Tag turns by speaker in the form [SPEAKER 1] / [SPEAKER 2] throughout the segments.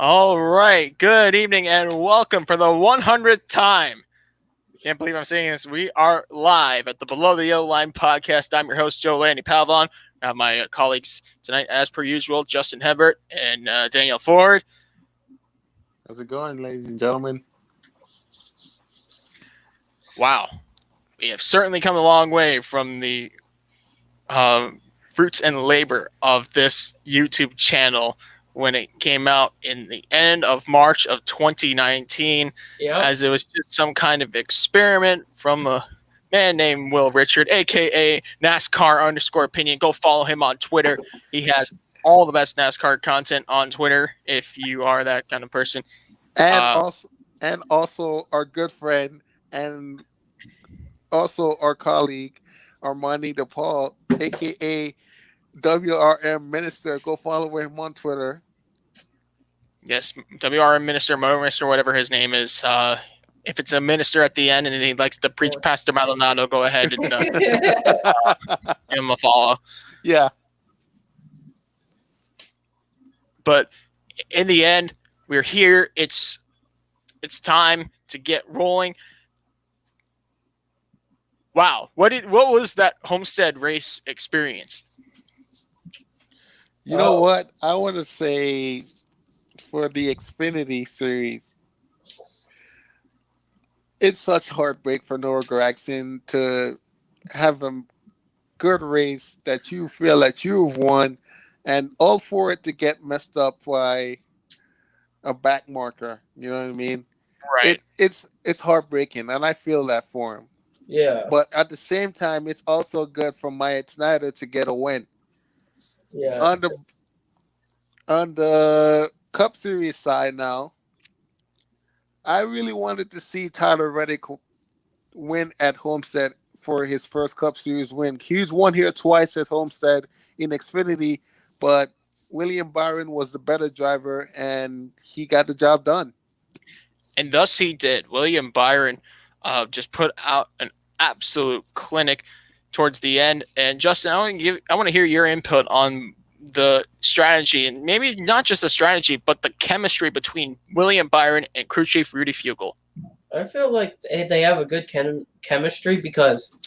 [SPEAKER 1] All right. Good evening and welcome for the 100th time. Can't believe I'm saying this. We are live at the Below the Yellow Line podcast. I'm your host, Joe Landy Pavlon. I have my colleagues tonight, as per usual, Justin Hebert and Daniel Ford.
[SPEAKER 2] How's it going, ladies and gentlemen?
[SPEAKER 1] Wow. We have certainly come a long way from the fruits and labor of this YouTube channel when it came out in the end of March of 2019, as it was just some kind of experiment from a man named Will Richard, a.k.a. NASCAR_opinion. Go follow him on Twitter. He has all the best NASCAR content on Twitter if you are that kind of person.
[SPEAKER 2] And also our good friend and also our colleague, Armani DePaul, a.k.a. WRM Minister. Go follow him on Twitter.
[SPEAKER 1] Yes, WRM Minister, Motor Minister, whatever his name is. If it's a minister at the end and he likes to preach Pastor Maldonado, go ahead and give him a follow.
[SPEAKER 2] Yeah.
[SPEAKER 1] But in the end, we're here. It's time to get rolling. Wow, what was that Homestead race experience?
[SPEAKER 2] You know what? I want to say for the Xfinity Series, it's such heartbreak for Noah Gragson to have a good race that you feel that you've won, and all for it to get messed up by a back marker. You know what I mean?
[SPEAKER 1] Right.
[SPEAKER 2] It's heartbreaking, and I feel that for him.
[SPEAKER 3] Yeah.
[SPEAKER 2] But at the same time, it's also good for Myatt Snider to get a win.
[SPEAKER 3] Yeah.
[SPEAKER 2] On the Cup Series side now, I really wanted to see Tyler Reddick win at Homestead for his first Cup Series win. He's won here twice at Homestead in Xfinity, but William Byron was the better driver, and he got the job done.
[SPEAKER 1] And thus he did. William Byron just put out an absolute clinic towards the end. And Justin, I want to hear your input on the strategy, and maybe not just the strategy, but the chemistry between William Byron and crew chief Rudy Fugle.
[SPEAKER 3] I feel like they have a good chemistry because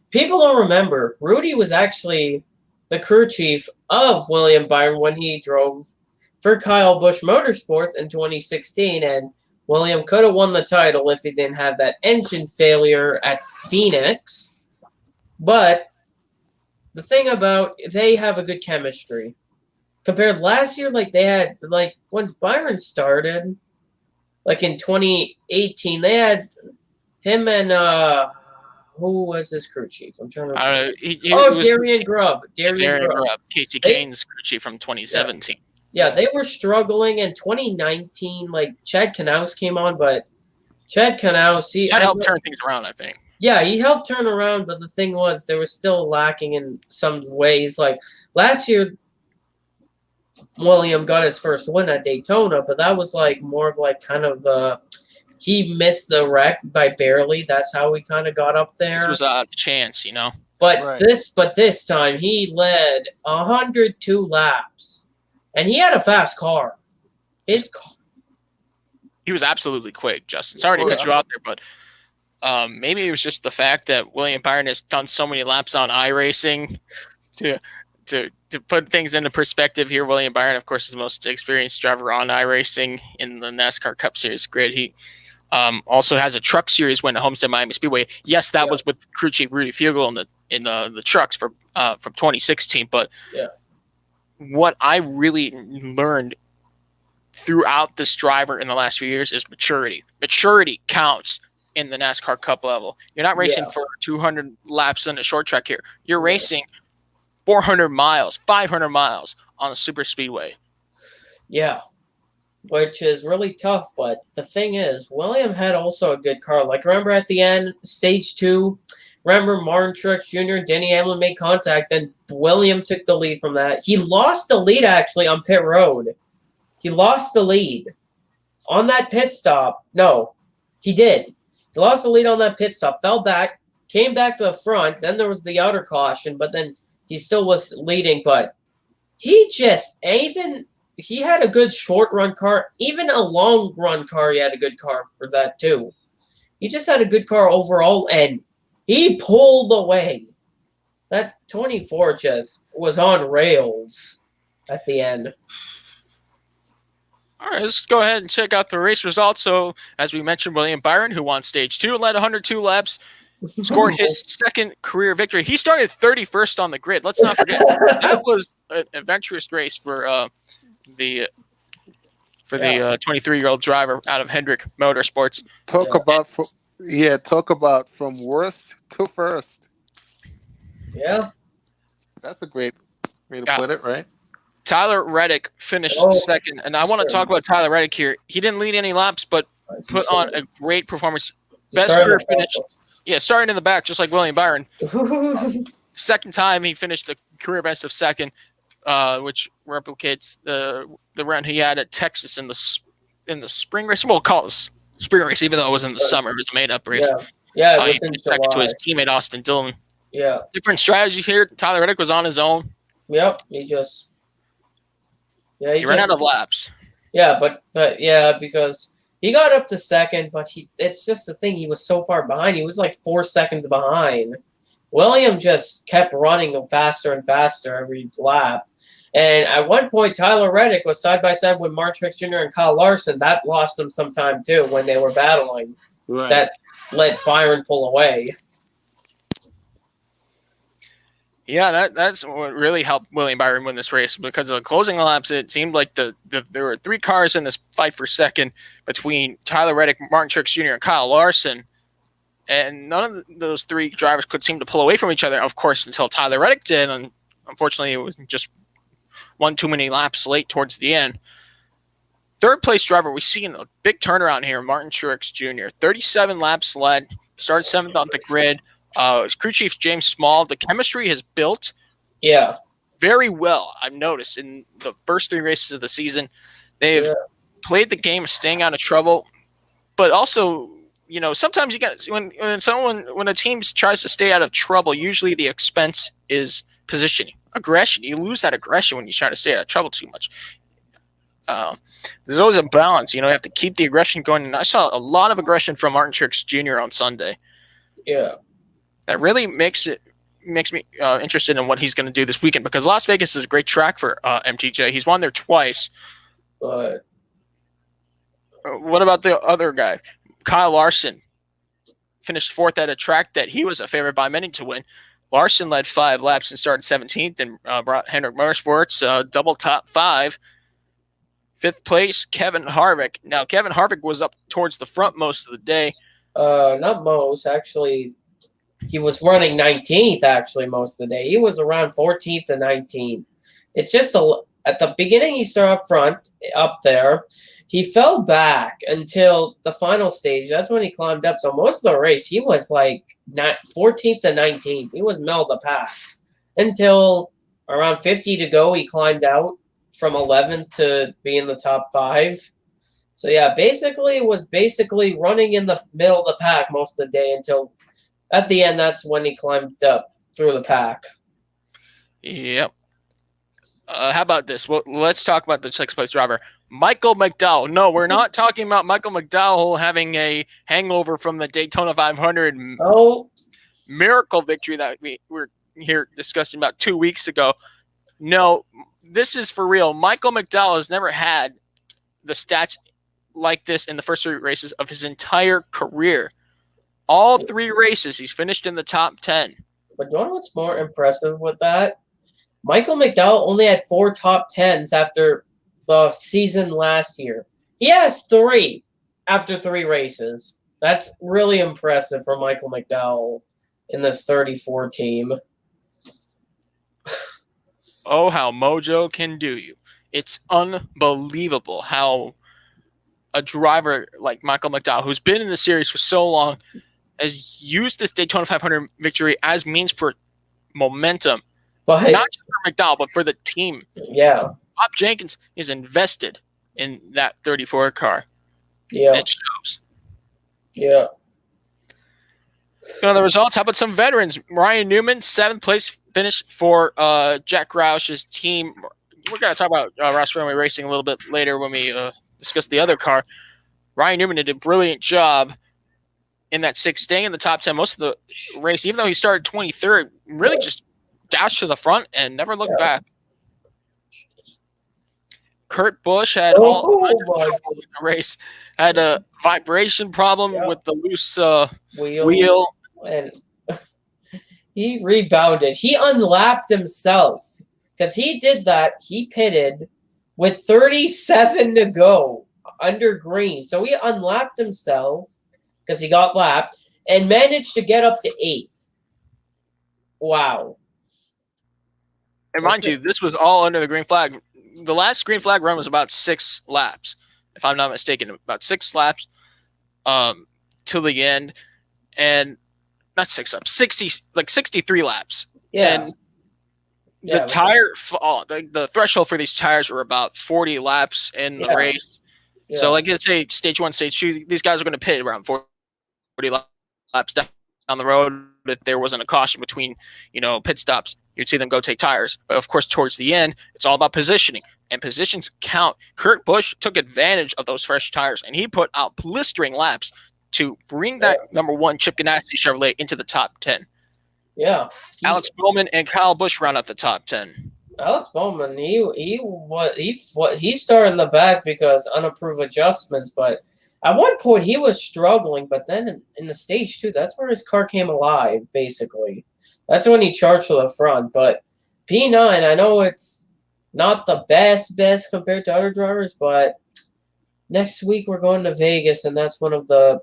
[SPEAKER 3] people don't remember Rudy was actually the crew chief of William Byron when he drove for Kyle Busch Motorsports in 2016, and William could have won the title if he didn't have that engine failure at Phoenix. But the thing about they have a good chemistry. Compared last year, they had when Byron started, in 2018, they had him and who was his crew chief? I'm trying to. Darian Grubb.
[SPEAKER 1] Darian Grubb. Casey Kane's crew chief from 2017.
[SPEAKER 3] Yeah, they were struggling in 2019. Chad Knaus came on, but Chad Knaus
[SPEAKER 1] helped turn things around, I think.
[SPEAKER 3] Yeah, he helped turn around, but the thing was they were still lacking in some ways. Last year, William got his first win at Daytona, but that was more of he missed the wreck by barely. That's how we kind of got up there.
[SPEAKER 1] This was a chance,
[SPEAKER 3] But
[SPEAKER 1] right.
[SPEAKER 3] this time he led 102 laps, and he had a fast car.
[SPEAKER 1] He was absolutely quick, Justin. Sorry to cut you out there, but. Maybe it was just the fact that William Byron has done so many laps on iRacing to put things into perspective here. William Byron, of course, is the most experienced driver on iRacing in the NASCAR Cup Series grid. He also has a truck series win at Homestead-Miami Speedway. Yes, that was with crew chief Rudy Fugle in the trucks from 2016. But what I really learned throughout this driver in the last few years is maturity. Maturity counts in the NASCAR Cup level. You're not racing for 200 laps in a short track here. You're racing 400 miles, 500 miles on a super speedway.
[SPEAKER 3] Yeah, which is really tough. But the thing is, William had also a good car. Remember at the end, stage 2, remember Martin Truex Jr. and Denny Hamlin made contact, and William took the lead from that. He lost the lead, actually, on pit road. He lost the lead on that pit stop. No, he did. He lost the lead on that pit stop, fell back, came back to the front. Then there was the outer caution, but then he still was leading. But he just he had a good short run car. Even a long run car, he had a good car for that too. He just had a good car overall, and he pulled away. That 24 just was on rails at the end.
[SPEAKER 1] All right, let's go ahead and check out the race results. So, as we mentioned, William Byron, who won Stage 2, led 102 laps, scored his second career victory. He started 31st on the grid. Let's not forget, that was an adventurous race for the 23-year-old driver out of Hendrick Motorsports.
[SPEAKER 2] Talk about from worst to first.
[SPEAKER 3] Yeah.
[SPEAKER 2] That's a great way to put it, right?
[SPEAKER 1] Tyler Reddick finished second, and I want to talk about Tyler Reddick here. He didn't lead any laps, but put on a great performance. Best career finish. Yeah, starting in the back, just like William Byron. Second time he finished a career best of second, which replicates the run he had at Texas in the spring race. We'll call it spring race, even though it was in the summer. It was a made-up race.
[SPEAKER 3] Yeah,
[SPEAKER 1] he finished second to his teammate Austin Dillon.
[SPEAKER 3] Yeah.
[SPEAKER 1] Different strategy here. Tyler Reddick was on his own.
[SPEAKER 3] Yep, he ran
[SPEAKER 1] out of laps.
[SPEAKER 3] Yeah, but because he got up to second, but it's just the thing, he was so far behind. He was like 4 seconds behind. William just kept running faster and faster every lap. And at one point, Tyler Reddick was side by side with Mark Truex Jr. and Kyle Larson. That lost them some time too when they were battling. Right. That let Byron pull away.
[SPEAKER 1] Yeah, that's what really helped William Byron win this race, because of the closing laps. It seemed like there were 3 cars in this fight for second between Tyler Reddick, Martin Truex Jr., and Kyle Larson, and none of those 3 drivers could seem to pull away from each other, of course, until Tyler Reddick did, and unfortunately it was just one too many laps late towards the end. Third place driver, we see a big turnaround here, Martin Truex Jr., 37 laps led, started 7th on the grid. Crew Chief James Small, the chemistry has built very well, I've noticed, in the first 3 races of the season. They've played the game of staying out of trouble, but also, sometimes you got when a team tries to stay out of trouble, usually the expense is positioning, aggression. You lose that aggression when you try to stay out of trouble too much. There's always a balance, you have to keep the aggression going, and I saw a lot of aggression from Martin Truex Jr. on Sunday.
[SPEAKER 3] Yeah.
[SPEAKER 1] That really makes me interested in what he's going to do this weekend, because Las Vegas is a great track for MTJ. He's won there twice.
[SPEAKER 3] But
[SPEAKER 1] what about the other guy? Kyle Larson finished 4th at a track that he was a favorite by many to win. Larson led 5 laps and started 17th and brought Hendrick Motorsports double top 5. 5th place, Kevin Harvick. Now, Kevin Harvick was up towards the front most of the day.
[SPEAKER 3] Not most, actually. He was running 19th, actually, most of the day. He was around 14th to 19th. It's just at the beginning, he started up front, up there. He fell back until the final stage. That's when he climbed up. So most of the race, he was like 14th to 19th. He was middle of the pack. Until around 50 to go, he climbed out from 11th to be in the top 5. So, yeah, basically was running in the middle of the pack most of the day until at the end. That's when he climbed up through the pack.
[SPEAKER 1] Yep. How about this? Well, let's talk about the 6th place driver, Michael McDowell. No, we're not talking about Michael McDowell having a hangover from the Daytona 500 miracle victory that we were here discussing about 2 weeks ago. No, this is for real. Michael McDowell has never had the stats like this in the first 3 races of his entire career. All 3 races, he's finished in the top 10.
[SPEAKER 3] But you know what's more impressive with that? Michael McDowell only had 4 top 10s after the season last year. He has 3 after 3 races. That's really impressive for Michael McDowell in this 34 team.
[SPEAKER 1] Oh, how mojo can do you. It's unbelievable how a driver like Michael McDowell, who's been in the series for so long, has used this Daytona 500 victory as means for momentum.
[SPEAKER 3] But
[SPEAKER 1] not just for McDowell, but for the team.
[SPEAKER 3] Yeah.
[SPEAKER 1] Bob Jenkins is invested in that 34 car.
[SPEAKER 3] Yeah.
[SPEAKER 1] It shows.
[SPEAKER 3] Yeah.
[SPEAKER 1] The results, how about some veterans? Ryan Newman, 7th place finish for Jack Roush's team. we're going to talk about Ross Fenway Racing a little bit later when we discuss the other car. Ryan Newman did a brilliant job in that 6, staying in the top 10 most of the race, even though he started 23rd, really just dashed to the front and never looked back. Kurt Busch had all kinds of trouble in the race. Had a vibration problem with the loose wheel.
[SPEAKER 3] And he rebounded. He unlapped himself because he did that. He pitted with 37 to go under green. So he unlapped himself because he got lapped and managed to get up to 8th. Wow.
[SPEAKER 1] And mind you, this was all under the green flag. The last green flag run was about 6 laps, if I'm not mistaken, about 6 laps till the end. And not 6 laps, 63 laps.
[SPEAKER 3] Yeah.
[SPEAKER 1] And the the threshold for these tires were about 40 laps in the race. Yeah. So, like, let's say stage 1, stage 2, these guys are going to pit around 40 laps down the road. If there wasn't a caution between, pit stops, you'd see them go take tires. But, of course, towards the end, it's all about positioning. And positions count. Kurt Busch took advantage of those fresh tires, and he put out blistering laps to bring that number 1 Chip Ganassi Chevrolet into the top 10.
[SPEAKER 3] Yeah.
[SPEAKER 1] Alex Bowman and Kyle Busch round out the top 10.
[SPEAKER 3] Alex Bowman, he started in the back because unapproved adjustments, but at one point he was struggling, but then in the stage 2, that's where his car came alive, basically. That's when he charged to the front. But P9, I know it's not the best compared to other drivers, but next week we're going to Vegas, and that's one of the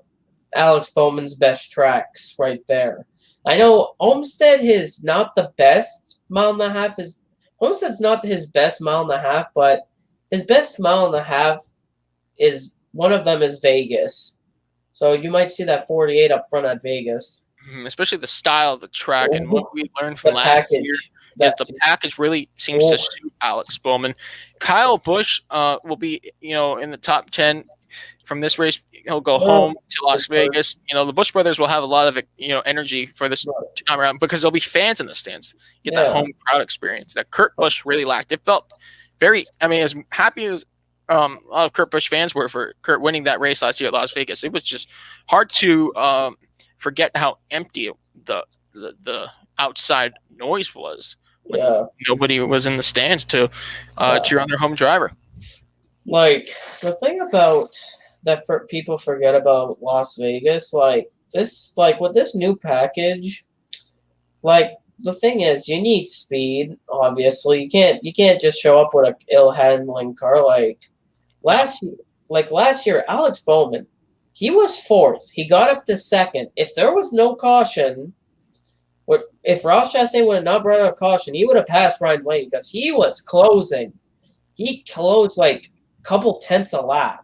[SPEAKER 3] Alex Bowman's best tracks right there. I know Homestead is not the best mile and a half. Homestead's not his best mile and a half, but his best mile and a half is one of them is Vegas. So you might see that 48 up front at Vegas.
[SPEAKER 1] Especially the style of the track and what we learned from last year. The package really seems to suit Alex Bowman. Kyle Busch will be, in the top 10 from this race. He'll go home to Las Vegas. The Busch brothers will have a lot of, energy for this time around because there'll be fans in the stands. Get that home crowd experience that Kurt Busch really lacked. It felt as happy as a lot of Kurt Busch fans were for Kurt winning that race last year at Las Vegas. It was just hard to forget how empty the outside noise was. Nobody was in the stands to cheer on their home driver.
[SPEAKER 3] Like, the thing about that people forget about Las Vegas, with this new package, the thing is, you need speed, obviously. You can't just show up with a ill-handling car. Last year, Alex Bowman, he was 4th. He got up to 2nd. If there was no caution, if Ross Chastain would have not brought out a caution, he would have passed Ryan Blaney because he was closing. He closed a couple tenths a lap.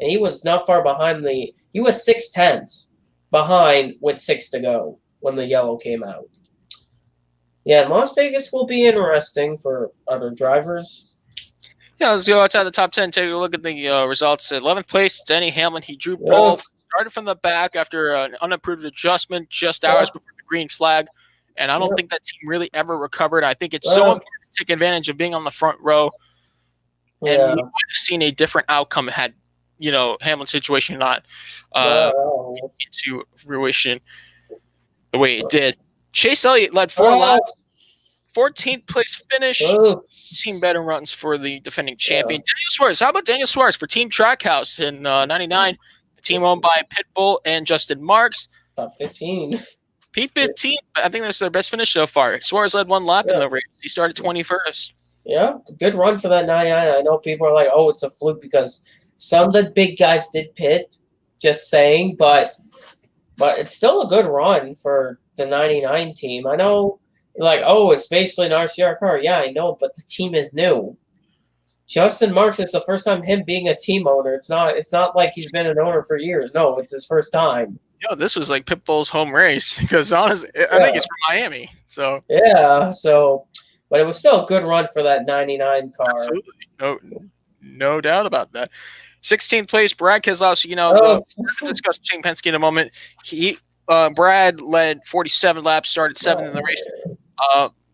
[SPEAKER 3] And he was not far behind he was 6/10 behind with 6 to go when the yellow came out. Yeah, Las Vegas will be interesting for other drivers.
[SPEAKER 1] Yeah, let's go outside the top 10, take a look at the results. 11th place, Denny Hamlin. He drew pole, started from the back after an unapproved adjustment just hours before the green flag. And I don't think that team really ever recovered. I think it's so important to take advantage of being on the front row. And we might have seen a different outcome had, Hamlin's situation not into fruition the way it did. Chase Elliott led 4 laps. 14th place finish. Seen better runs for the defending champion. Daniel Suarez. How about Daniel Suarez for Team Trackhouse in 99? The team owned by Pitbull and Justin Marks.
[SPEAKER 3] Top 15.
[SPEAKER 1] P15. I think that's their best finish so far. Suarez led 1 lap in the race. He started 21st.
[SPEAKER 3] Yeah, good run for that 99. I know people are like, oh, it's a fluke because some of the big guys did pit. Just saying, but it's still a good run for the 99 team. I know, it's basically an RCR car. Yeah, I know, but the team is new. Justin Marks, it's the first time him being a team owner. It's not like he's been an owner for years. No, it's his first time.
[SPEAKER 1] This was like Pitbull's home race because honestly, I think it's from Miami. So but it was still a good run for that 99 car. Absolutely, no doubt about that. 16th place, Brad Keselowski. We'll discuss Shane Penske in a moment. Brad led 47 laps, started 7th in the race.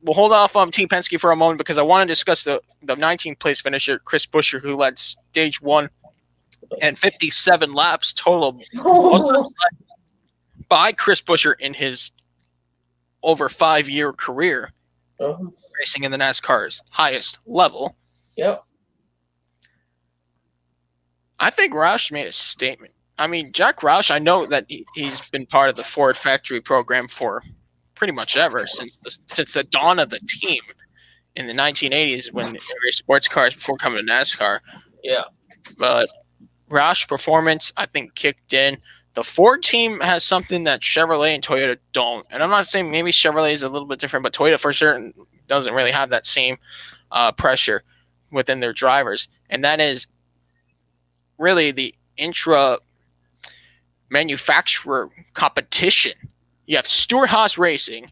[SPEAKER 1] we'll hold off on Team Penske for a moment because I want to discuss the 19th place finisher, Chris Buescher, who led stage 1 and 57 laps total. By Chris Buescher in his over 5-year career racing in the NASCAR's highest level.
[SPEAKER 3] Yep.
[SPEAKER 1] I think Roush made a statement. I mean, Jack Roush, I know that he's been part of the Ford factory program for pretty much ever since the dawn of the team in the 1980s when they raced sports cars before coming to NASCAR.
[SPEAKER 3] Yeah.
[SPEAKER 1] But Roush performance, I think, kicked in. The Ford team has something that Chevrolet and Toyota don't. And I'm not saying maybe Chevrolet is a little bit different, but Toyota for certain doesn't really have that same pressure within their drivers. And that is really the intra-manufacturer competition. You have Stewart-Haas Racing,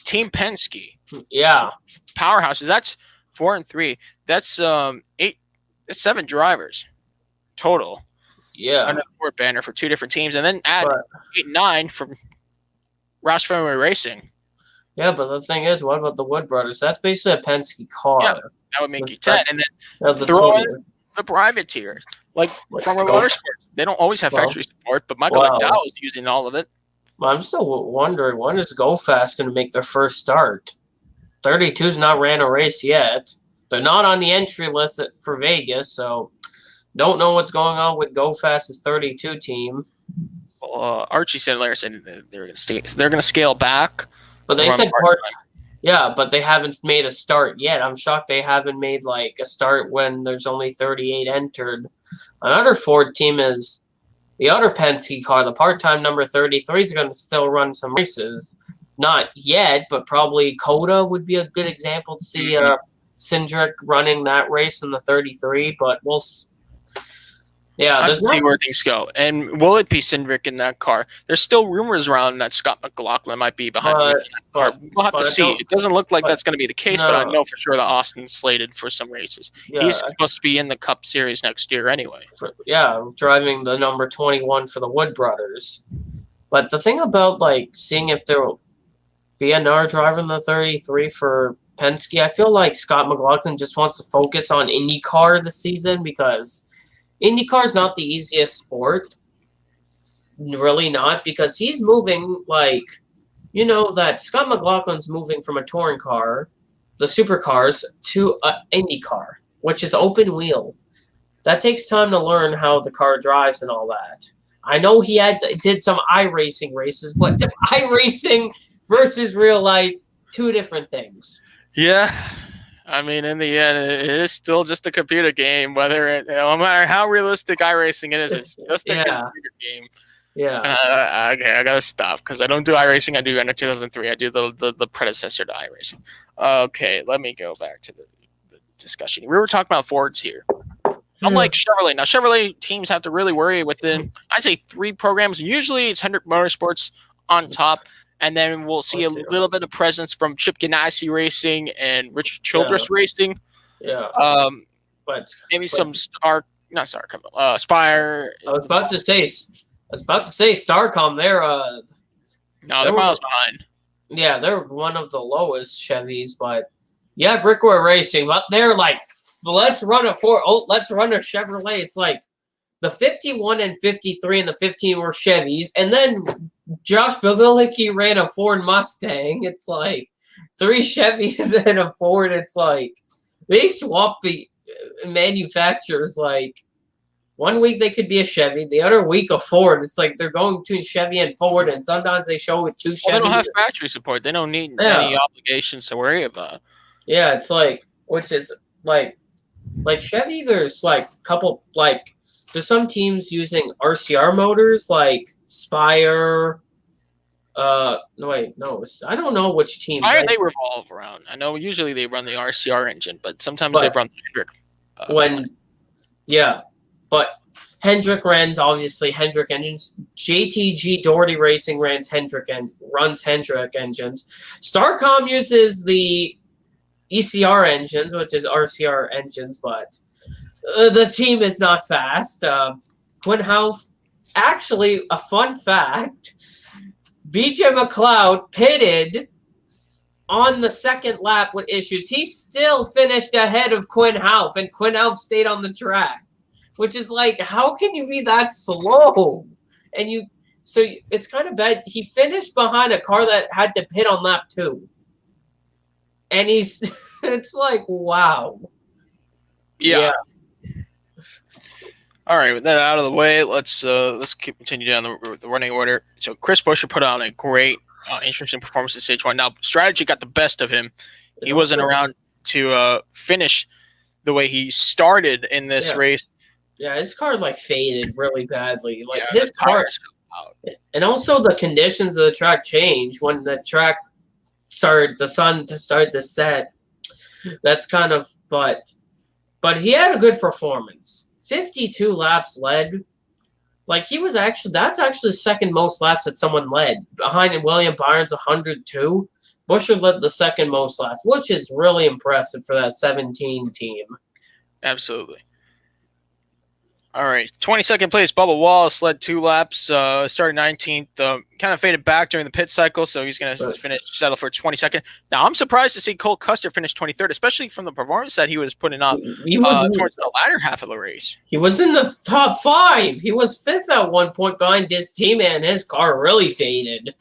[SPEAKER 1] Team Penske.
[SPEAKER 3] Yeah.
[SPEAKER 1] Powerhouses. That's 4 and 3. That's 7 drivers total.
[SPEAKER 3] Yeah.
[SPEAKER 1] Under the Ford banner for 2 different teams, and then add 8 and 9 from Roush Fenway Racing.
[SPEAKER 3] Yeah, but the thing is, what about the Wood Brothers? That's basically a Penske car.
[SPEAKER 1] Yeah, that would make you 10, and then throw in the privateers. Like from Motorsports, they don't always have factory support, but Michael McDowell is using all of it.
[SPEAKER 3] I'm still wondering, when is Go Fast going to make their first start? 32's not ran a race yet. They're not on the entry list for Vegas, so don't know what's going on with Go Fast's 32 team.
[SPEAKER 1] Well, Archie said Larson they're going to scale back.
[SPEAKER 3] But they said but they haven't made a start yet. I'm shocked they haven't made like a start when there's only 38 entered. Another Ford team is the other Penske car, the part-time number 33 is going to still run some races. Not yet, but probably Coda would be a good example to see Cindric running that race in the 33, but we'll
[SPEAKER 1] see where things go. And will it be Cindric in that car? There's still rumors around that Scott McLaughlin might be behind that car. We'll have to see. It doesn't look like that's going to be the case, but I know for sure that Austin's slated for some races. Yeah. He's supposed to be in the Cup Series next year anyway.
[SPEAKER 3] Driving the number 21 for the Wood Brothers. But the thing about seeing if there will be another driver in the 33 for Penske, I feel like Scott McLaughlin just wants to focus on IndyCar this season because IndyCar is not the easiest sport. Really not, because he's moving that Scott McLaughlin's moving from a touring car, the Supercars, to an IndyCar, which is open wheel. That takes time to learn how the car drives and all that. I know he did some iRacing races, but iRacing versus real life, 2 different things.
[SPEAKER 1] Yeah. I mean, in the end, it is still just a computer game. No matter how realistic iRacing is, it's just a computer game.
[SPEAKER 3] Yeah.
[SPEAKER 1] Okay, I gotta stop because I don't do iRacing. I do under 2003. I do the predecessor to iRacing. Okay, let me go back to the discussion. We were talking about Fords here. Unlike Chevrolet, now Chevrolet teams have to really worry within, I'd say, 3 programs. Usually, it's Hendrick Motorsports on top. And then we'll see a little bit of presence from Chip Ganassi Racing and Richard Childress Racing.
[SPEAKER 3] Yeah.
[SPEAKER 1] Maybe some Spire.
[SPEAKER 3] I was about to say Starcom. They're
[SPEAKER 1] miles behind.
[SPEAKER 3] Yeah, they're one of the lowest Chevys, but you have Rickware Racing, but they're let's run a Chevrolet. It's like the 51 and 53 and the 15 were Chevys, and then Josh Bavilicki ran a Ford Mustang. It's 3 Chevys and a Ford. It's they swap the manufacturers. 1 week they could be a Chevy, the other week a Ford. It's they're going between Chevy and Ford, and sometimes they show with 2 Chevys.
[SPEAKER 1] They don't have factory support. They don't need any obligations to worry about.
[SPEAKER 3] Yeah, it's which is Chevy. There's couple there's some teams using RCR motors Spire. I don't know which team.
[SPEAKER 1] Spire they revolve around. I know usually they run the RCR engine, but sometimes they run the Hendrick.
[SPEAKER 3] But Hendrick runs Hendrick engines. JTG Doherty Racing runs Hendrick engines. Starcom uses the ECR engines, which is RCR engines, but the team is not fast. Quinn Houff, actually, a fun fact, BJ McLeod pitted on the second lap with issues. He still finished ahead of Quinn Houff, and Quinn Houff stayed on the track, which is like, how can you be that slow? And so it's kind of bad. He finished behind a car that had to pit on lap 2. And it's like, wow.
[SPEAKER 1] Yeah. All right, with that out of the way, let's continue down the running order. So Chris Buescher put on a great, interesting performance in stage 1. Now, strategy got the best of him. He wasn't around to finish the way he started in this race.
[SPEAKER 3] Yeah, his car faded really badly.
[SPEAKER 1] His car,
[SPEAKER 3] and also the conditions of the track changed when the track the sun started to set. That's kind of but he had a good performance. 52 laps led. That's actually the second most laps that someone led. Behind William Byron's 102. Buescher led the second most laps, which is really impressive for that 17 team.
[SPEAKER 1] Absolutely. All right, 22nd place, Bubba Wallace led 2 laps, started 19th, kind of faded back during the pit cycle, so he's going to settle for 22nd. Now, I'm surprised to see Cole Custer finish 23rd, especially from the performance that he was putting up towards the latter half of the race.
[SPEAKER 3] He was in the top 5. He was 5th at one point behind his team, and his car really faded.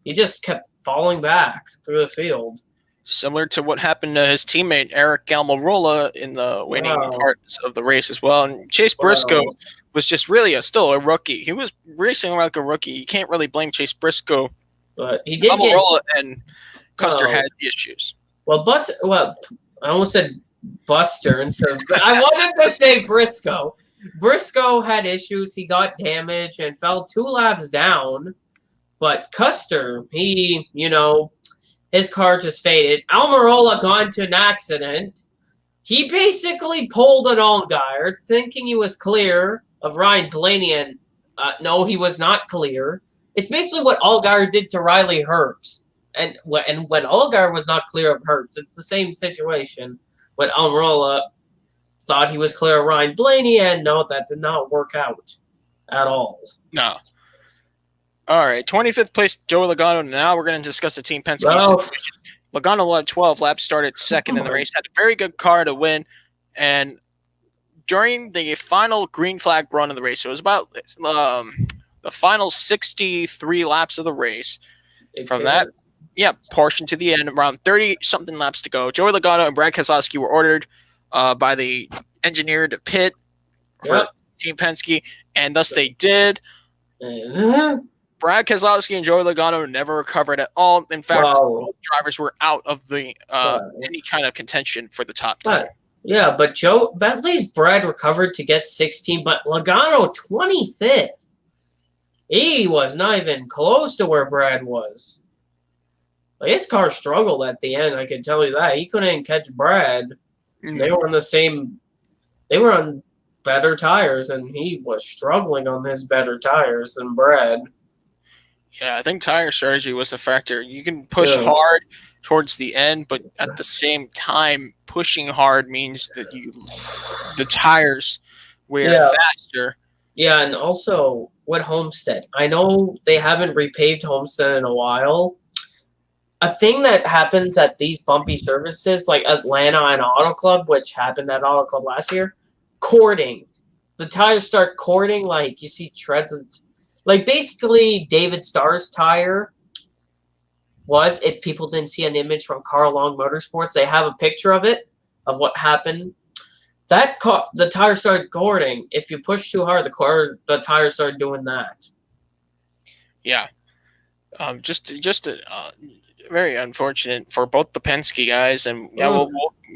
[SPEAKER 3] He just kept falling back through the field.
[SPEAKER 1] Similar to what happened to his teammate Eric Almirola in the winning parts of the race as well. And Chase Briscoe was just really still a rookie. He was racing like a rookie. You can't really blame Chase Briscoe.
[SPEAKER 3] But he did
[SPEAKER 1] Almirola and Custer had issues.
[SPEAKER 3] I almost said Buster instead of I wanted to say Briscoe. Briscoe had issues. He got damaged and fell 2 laps down. But Custer, his car just faded. Almirola got into an accident. He basically pulled an Allgaier, thinking he was clear of Ryan Blaney, and no, he was not clear. It's basically what Allgaier did to Riley Herbst. And when Allgaier was not clear of Herbst, it's the same situation. When Almirola thought he was clear of Ryan Blaney, and no, that did not work out at all.
[SPEAKER 1] No. All right, 25th place, Joey Logano. Now we're going to discuss the Team Penske situation. Logano led 12 laps, started second in the race, had a very good car to win, and during the final green flag run of the race, so it was about the final 63 laps of the race. From that portion to the end, around 30-something laps to go, Joey Logano and Brad Keselowski were ordered by the engineer to pit for Team Penske, and thus they did. Brad Keselowski and Joey Logano never recovered at all. In fact, both drivers were out of the any kind of contention for the top 10.
[SPEAKER 3] But at least Brad recovered to get 16, but Logano 25th. He was not even close to where Brad was. His car struggled at the end, I can tell you that. He couldn't catch Brad. Mm-hmm. They were on better tires, and he was struggling on his better tires than Brad.
[SPEAKER 1] Yeah, I think tire strategy was a factor. You can push hard towards the end, but at the same time, pushing hard means that the tires wear faster.
[SPEAKER 3] Yeah, and also with Homestead, I know they haven't repaved Homestead in a while. A thing that happens at these bumpy surfaces, like Atlanta and Auto Club, which happened at Auto Club last year, cording. The tires start cording, like you see treads of. Like, basically, David Starr's tire was, if people didn't see an image from Carl Long Motorsports, they have a picture of it, of what happened. The tire started cording. If you push too hard, the tire started doing that.
[SPEAKER 1] Yeah. Just very unfortunate for both the Penske guys, and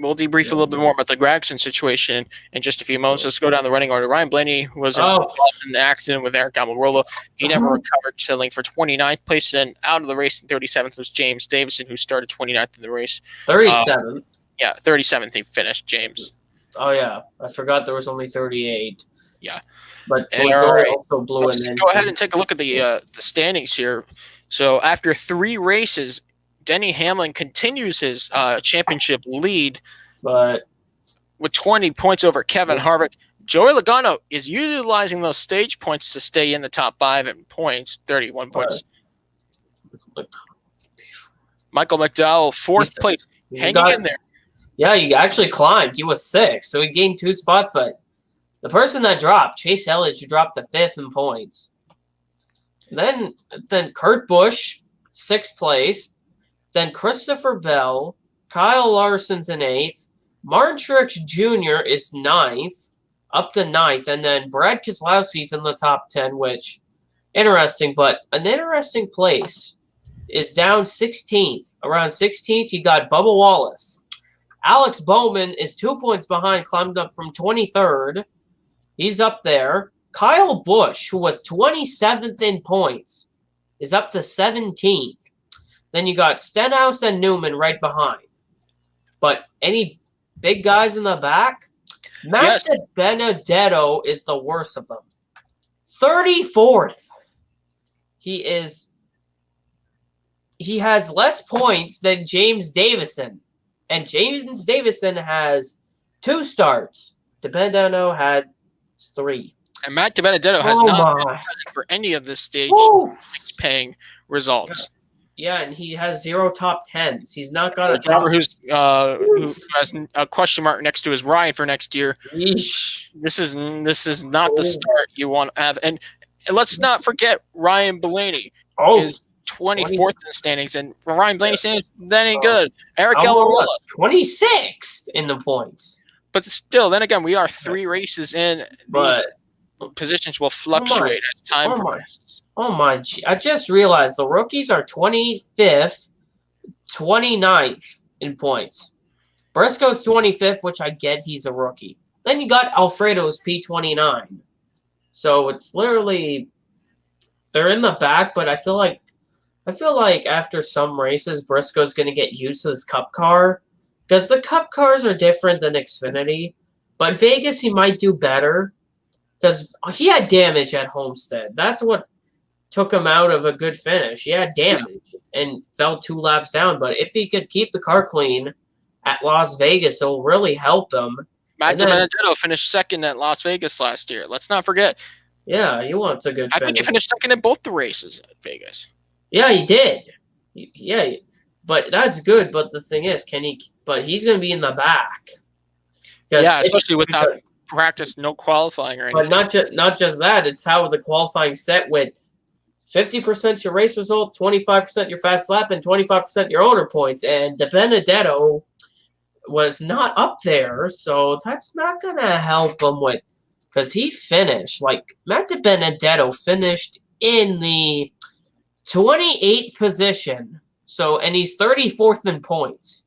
[SPEAKER 1] we'll debrief a little bit more about the Gragson situation in just a few moments. Let's go down the running order. Ryan Blaney was in an accident with Eric Almirola. He never recovered, settling for 29th place. And out of the race in 37th was James Davison, who started 29th in the race.
[SPEAKER 3] 37th?
[SPEAKER 1] 37th he finished, James.
[SPEAKER 3] Oh, yeah. I forgot there was only 38.
[SPEAKER 1] Yeah.
[SPEAKER 3] But
[SPEAKER 1] also blew Let's go ahead and take a look at the standings here. So after 3 races, Denny Hamlin continues his championship lead,
[SPEAKER 3] but
[SPEAKER 1] with 20 points over Kevin Harvick. Joey Logano is utilizing those stage points to stay in the top 5 in points, 31 points. Michael McDowell, fourth place, hanging in there.
[SPEAKER 3] Yeah, he actually climbed. He was 6th, so he gained 2 spots. But the person that dropped, Chase Elliott, dropped to 5th in points. Then Kurt Busch, 6th place. Then Christopher Bell, Kyle Larson's in 8th. Martin Truex Jr. is 9th, up to 9th. And then Brad Keselowski's in the top 10, which, interesting. But an interesting place is down 16th. Around 16th, you got Bubba Wallace. Alex Bowman is 2 points behind, climbed up from 23rd. He's up there. Kyle Busch, who was 27th in points, is up to 17th. Then you got Stenhouse and Newman right behind. But any big guys in the back? Matt Benedetto is the worst of them. 34th. He has less points than James Davison. And James Davison has 2 starts. DiBenedetto had 3.
[SPEAKER 1] And Matt DiBenedetto has not been present for any of this stage paying results.
[SPEAKER 3] Yeah, and he has 0 top 10s. He's not got a
[SPEAKER 1] driver who has a question mark next to his Ryan for next year.
[SPEAKER 3] Yeesh.
[SPEAKER 1] This is not the start you want to have. And let's not forget Ryan Blaney is 24th in the standings, and Ryan Blaney standings that ain't good. Eric Almirola
[SPEAKER 3] 26th in the points.
[SPEAKER 1] But still, then again, we are 3 races in. These positions will fluctuate as time progresses.
[SPEAKER 3] Oh my! I just realized the rookies are 25th, 29th in points. Briscoe's 25th, which I get, he's a rookie. Then you got Alfredo's P29. So it's literally they're in the back, but I feel like after some races, Briscoe's going to get used to this Cup car because the Cup cars are different than Xfinity. But Vegas, he might do better because he had damage at Homestead. That's what took him out of a good finish. He had damage and fell 2 laps down. But if he could keep the car clean at Las Vegas, it'll really help him.
[SPEAKER 1] Matt DiBenedetto finished 2nd at Las Vegas last year. Let's not forget.
[SPEAKER 3] Yeah, he wants a good finish.
[SPEAKER 1] I think he finished 2nd in both the races at Vegas.
[SPEAKER 3] Yeah, he did. Yeah, but that's good. But the thing is, but he's going to be in the back.
[SPEAKER 1] Yeah, especially without practice, no qualifying or anything.
[SPEAKER 3] But not just that. It's how the qualifying set with 50% your race result, 25% your fast lap, and 25% your owner points. And DiBenedetto was not up there, so that's not going to help him with because he finished Matt DiBenedetto finished in the 28th position. So, and he's 34th in points.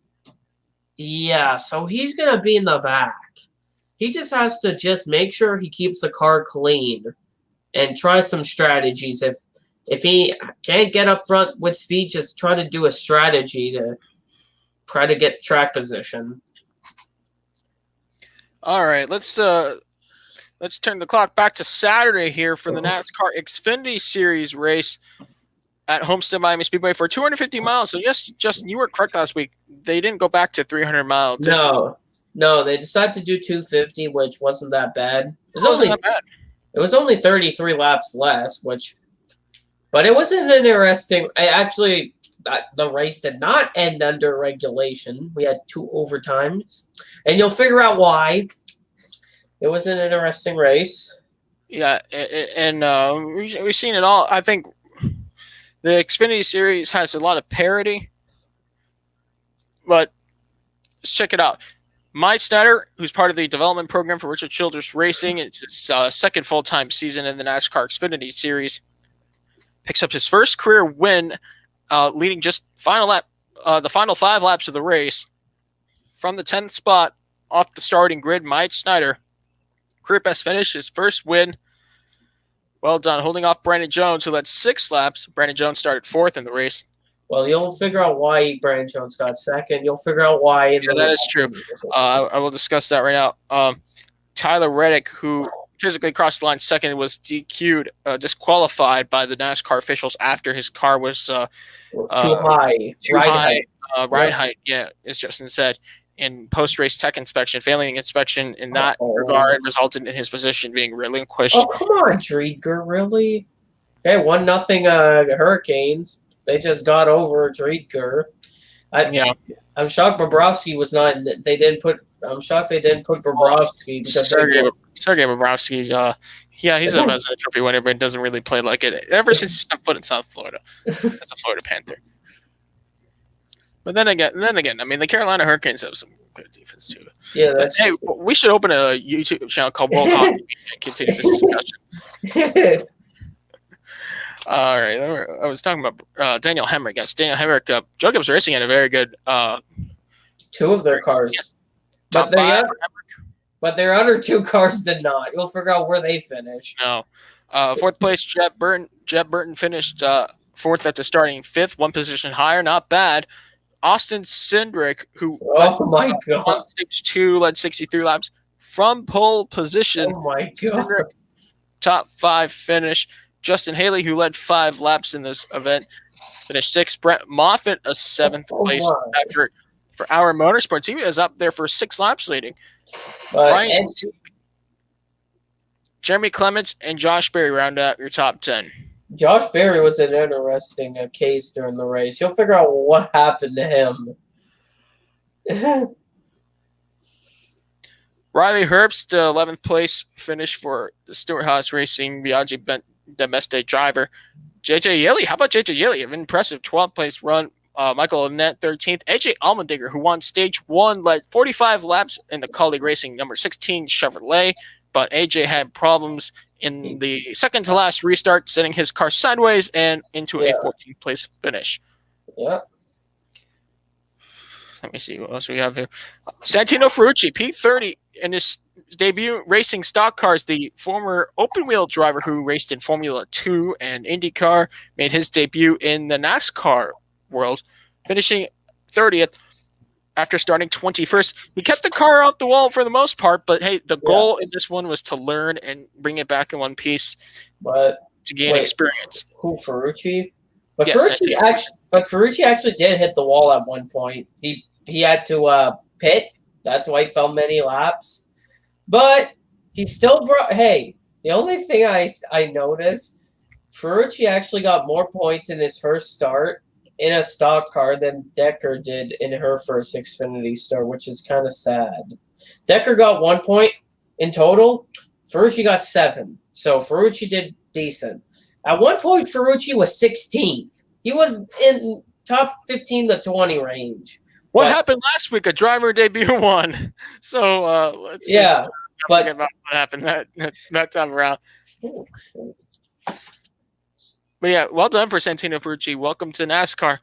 [SPEAKER 3] Yeah, so he's going to be in the back. He just has to make sure he keeps the car clean and try some strategies. If he can't get up front with speed, just try to do a strategy to try to get track position.
[SPEAKER 1] All right, let's turn the clock back to Saturday here for the NASCAR Xfinity Series race at Homestead-Miami Speedway for 250 miles. So, yes, Justin, you were correct last week. They didn't go back to 300 miles.
[SPEAKER 3] No, they decided to do 250, which wasn't that bad. It was only 33 laps less, but it wasn't an interesting. The race did not end under regulation. We had 2 overtimes, and you'll figure out why. It was an interesting race.
[SPEAKER 1] Yeah, and we've seen it all. I think the Xfinity Series has a lot of parity, but let's check it out. Myatt Snider, who's part of the development program for Richard Childress Racing, it's his second full-time season in the NASCAR Xfinity Series, picks up his first career win, leading just the final 5 laps of the race. From the 10th spot off the starting grid, Myatt Snider, career best finish, his first win. Well done, holding off Brandon Jones, who led 6 laps. Brandon Jones started 4th in the race.
[SPEAKER 3] Well, you'll figure out why Brandon Jones got 2nd. You'll figure out why.
[SPEAKER 1] That is true. I will discuss that right now. Tyler Reddick, who physically crossed the line 2nd, was DQ'd, disqualified by the NASCAR officials after his car was
[SPEAKER 3] too high.
[SPEAKER 1] Ride height, yeah, as Justin said. In post-race tech inspection, failing inspection in that regard resulted in his position being relinquished.
[SPEAKER 3] Oh, come on, Driedger, really? Okay, 1-0 Hurricanes. They just got over Driedger. I'm shocked Bobrovsky was not. I'm shocked they didn't put Bobrovsky because
[SPEAKER 1] Sergei Bobrovsky. He's a Vezina Trophy winner, but doesn't really play like it ever since he stepped foot in South Florida as a Florida Panther. But then again, I mean, the Carolina Hurricanes have some good defense too.
[SPEAKER 3] Yeah,
[SPEAKER 1] hey, we should open a YouTube channel called World Hockey and continue this discussion. All right, I was talking about Daniel Hemrick. Yes, Daniel Hemrick. Jacobs Racing had a very good.
[SPEAKER 3] Two of their cars, but their other two cars did not. You'll figure out where they finished.
[SPEAKER 1] No, fourth place, Jet Burton. Jet Burton finished fourth after starting fifth, one position higher. Not bad. Austin Cindric, who
[SPEAKER 3] my god,
[SPEAKER 1] won stage 2, led 63 laps from pole position.
[SPEAKER 3] Oh my god,
[SPEAKER 1] Cindric, top 5 finish. Justin Haley, who led 5 laps in this event, finished 6th. Brett Moffitt, a 7th place effort for Our Motorsports. He was up there for 6 laps leading. Jeremy Clements and Josh Berry round out your top 10.
[SPEAKER 3] Josh Berry was an interesting case during the race. You'll figure out what happened to him.
[SPEAKER 1] Riley Herbst, the 11th place finish for the Stewart Haas Racing Biaggi Domestic driver. JJ Yeley, how about JJ Yeley? An impressive 12th place run. Michael Annette, 13th. AJ Allmendinger, who won stage 1, led 45 laps in the Colleague Racing number 16 Chevrolet, but AJ had problems in the second to last restart, sending his car sideways and into a 14th place finish.
[SPEAKER 3] Yeah.
[SPEAKER 1] Let me see what else we have here. Santino Ferrucci, P30, in his debut racing stock cars, the former open wheel driver who raced in Formula 2 and IndyCar, made his debut in the NASCAR world, finishing 30th after starting 21st. He kept the car off the wall for the most part, but hey, the goal in this one was to learn and bring it back in one piece,
[SPEAKER 3] but
[SPEAKER 1] to gain experience.
[SPEAKER 3] Who, Ferrucci? But Ferrucci actually did hit the wall at one point. He had to pit. That's why he fell many laps. But he still brought. Hey, the only thing I noticed, Ferrucci actually got more points in his first start in a stock car than Decker did in her first Xfinity start, which is kind of sad. Decker got 1 point in total. Ferrucci got 7. So Ferrucci did decent. At one point, Ferrucci was 16th. He was in top 15 to 20 range.
[SPEAKER 1] What happened last week? A driver debut won. So let's forget about what happened that time around. But yeah, well done for Santino Ferrucci. Welcome to NASCAR.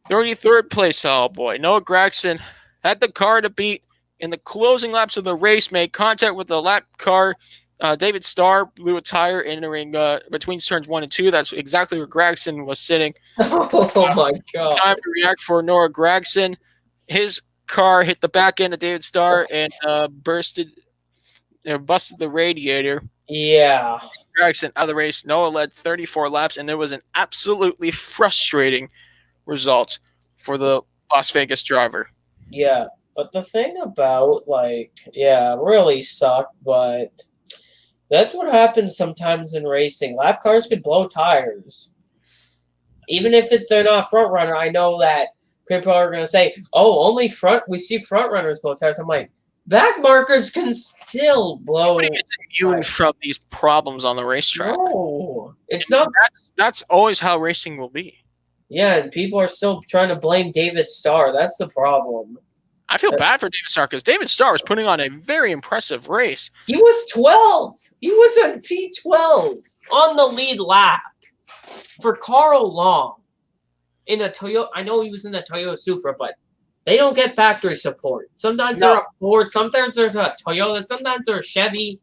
[SPEAKER 1] 33rd place, oh boy. Noah Gragson had the car to beat in the closing laps of the race, made contact with the lap car. David Starr blew a tire entering between turns 1 and 2. That's exactly where Gragson was sitting.
[SPEAKER 3] Oh my god.
[SPEAKER 1] Time to react for Noah Gragson. His car hit the back end of David Starr and busted the radiator.
[SPEAKER 3] Yeah.
[SPEAKER 1] Gragson out of the race. Noah led 34 laps, and it was an absolutely frustrating result for the Las Vegas driver.
[SPEAKER 3] Yeah, but the thing about, really sucked, but that's what happens sometimes in racing. Lap cars could blow tires. Even if they're not front runner, I know that people are going to say, only we see front runners blow tires. I'm like, back markers can still blow.
[SPEAKER 1] Nobody gets immune from these problems on the racetrack.
[SPEAKER 3] No, it's not.
[SPEAKER 1] That's always how racing will be.
[SPEAKER 3] Yeah, and people are still trying to blame David Starr. That's the problem.
[SPEAKER 1] I feel bad for David Starr because David Starr was putting on a very impressive race.
[SPEAKER 3] He was 12. He was on P12 on the lead lap for Carl Long in a Toyota. I know he was in a Toyota Supra, but they don't get factory support. Sometimes they're a Ford, sometimes there's a Toyota, sometimes they're a Chevy.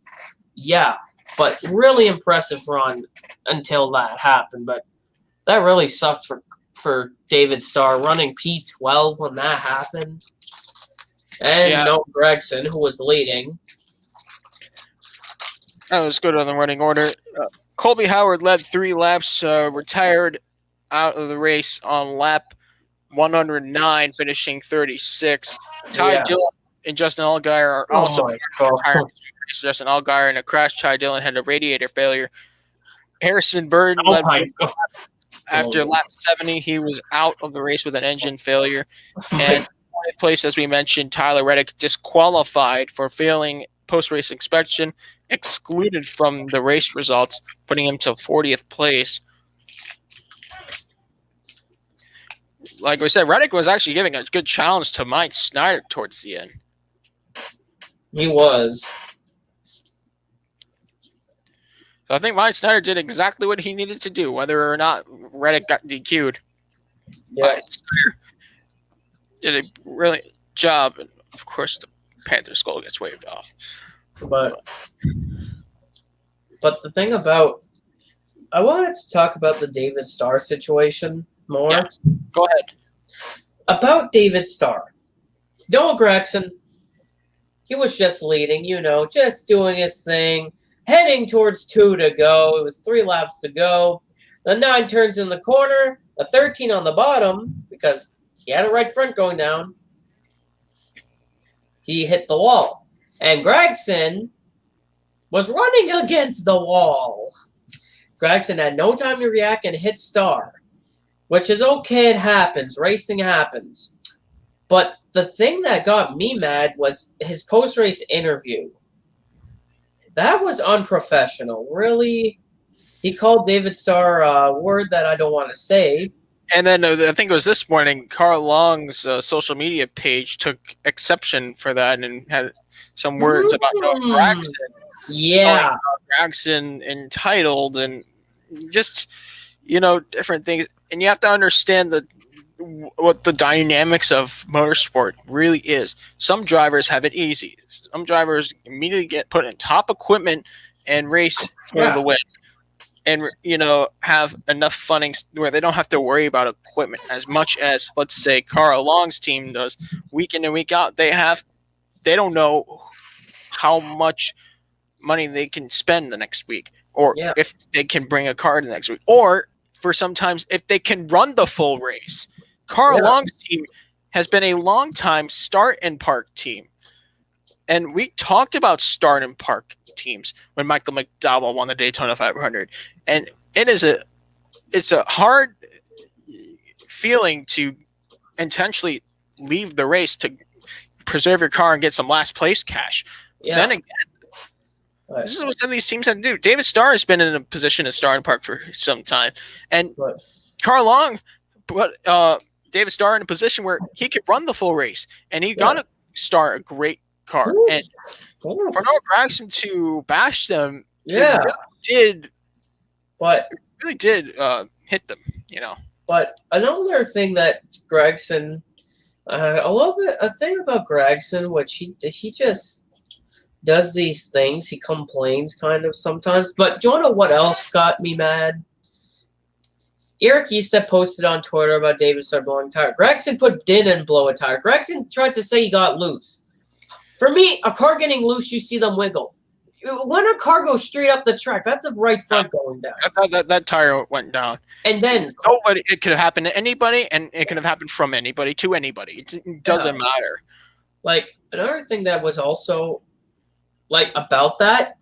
[SPEAKER 3] Yeah, but really impressive run until that happened. But that really sucked for David Starr running P12 when that happened. And Noah Gragson, who was leading.
[SPEAKER 1] That was good on the running order. Colby Howard led 3 laps, retired out of the race on lap 109, finishing 36. Ty Dillon and Justin Allgaier are also retired. Justin Allgaier in a crash. Ty Dillon had a radiator failure. Harrison Burton led After lap 70, he was out of the race with an engine failure. And 20th place, as we mentioned, Tyler Reddick disqualified for failing post-race inspection, excluded from the race results, putting him to 40th place. Like we said, Reddick was actually giving a good challenge to Myatt Snider towards the end.
[SPEAKER 3] He was.
[SPEAKER 1] So I think Myatt Snider did exactly what he needed to do, whether or not Reddick got DQ'd.
[SPEAKER 3] Yeah.
[SPEAKER 1] Myatt Snider did a really job, and of course the Panther skull gets waved off.
[SPEAKER 3] But the thing about, I wanted to talk about the David Starr situation more.
[SPEAKER 1] Yeah. Go ahead.
[SPEAKER 3] About David Starr. Noah Gragson, he was just leading, just doing his thing, heading towards 2 to go. It was 3 laps to go. The 9 turns in the corner, the 13 on the bottom, because he had a right front going down. He hit the wall. And Gragson was running against the wall. Gragson had no time to react and hit Starr, which is okay. It happens. Racing happens. But the thing that got me mad was his post-race interview. That was unprofessional. Really, he called David Starr a word that I don't want to say.
[SPEAKER 1] And then I think it was this morning, Carl Long's social media page took exception for that and had some words about Noah Gragson.
[SPEAKER 3] Yeah.
[SPEAKER 1] Gragson entitled and just, different things. And you have to understand what the dynamics of motorsport really is. Some drivers have it easy. Some drivers immediately get put in top equipment and race for the win. And, have enough funding where they don't have to worry about equipment as much as, let's say, Carl Long's team does. Week in and week out, they don't know how much money they can spend the next week, or if they can bring a car the next week, or for sometimes if they can run the full race. Carl Long's team has been a long-time start and park team. And we talked about start and park teams when Michael McDowell won the Daytona 500. And it's a hard feeling to intentionally leave the race to preserve your car and get some last place cash. Yeah. Then again, this is what some of these teams have to do. David Starr has been in a position to start and park for some time. And Carl Long put David Starr in a position where he could run the full race. And he got to start a great car. And for Noah Gragson to bash them, it really did hit them,
[SPEAKER 3] But another thing that Gragson, a thing about Gragson, which he just does these things. He complains kind of sometimes. But do you know what else got me mad? Eric Easted posted on Twitter about David Starr blowing a tire. Gragson didn't blow a tire. Gragson tried to say he got loose. For me, a car getting loose, you see them wiggle. When a car goes straight up the track, that's a right front going down.
[SPEAKER 1] That tire went down.
[SPEAKER 3] And then
[SPEAKER 1] it could have happened to anybody, and it could have happened from anybody to anybody. It doesn't matter.
[SPEAKER 3] Like, another thing that was also, about that,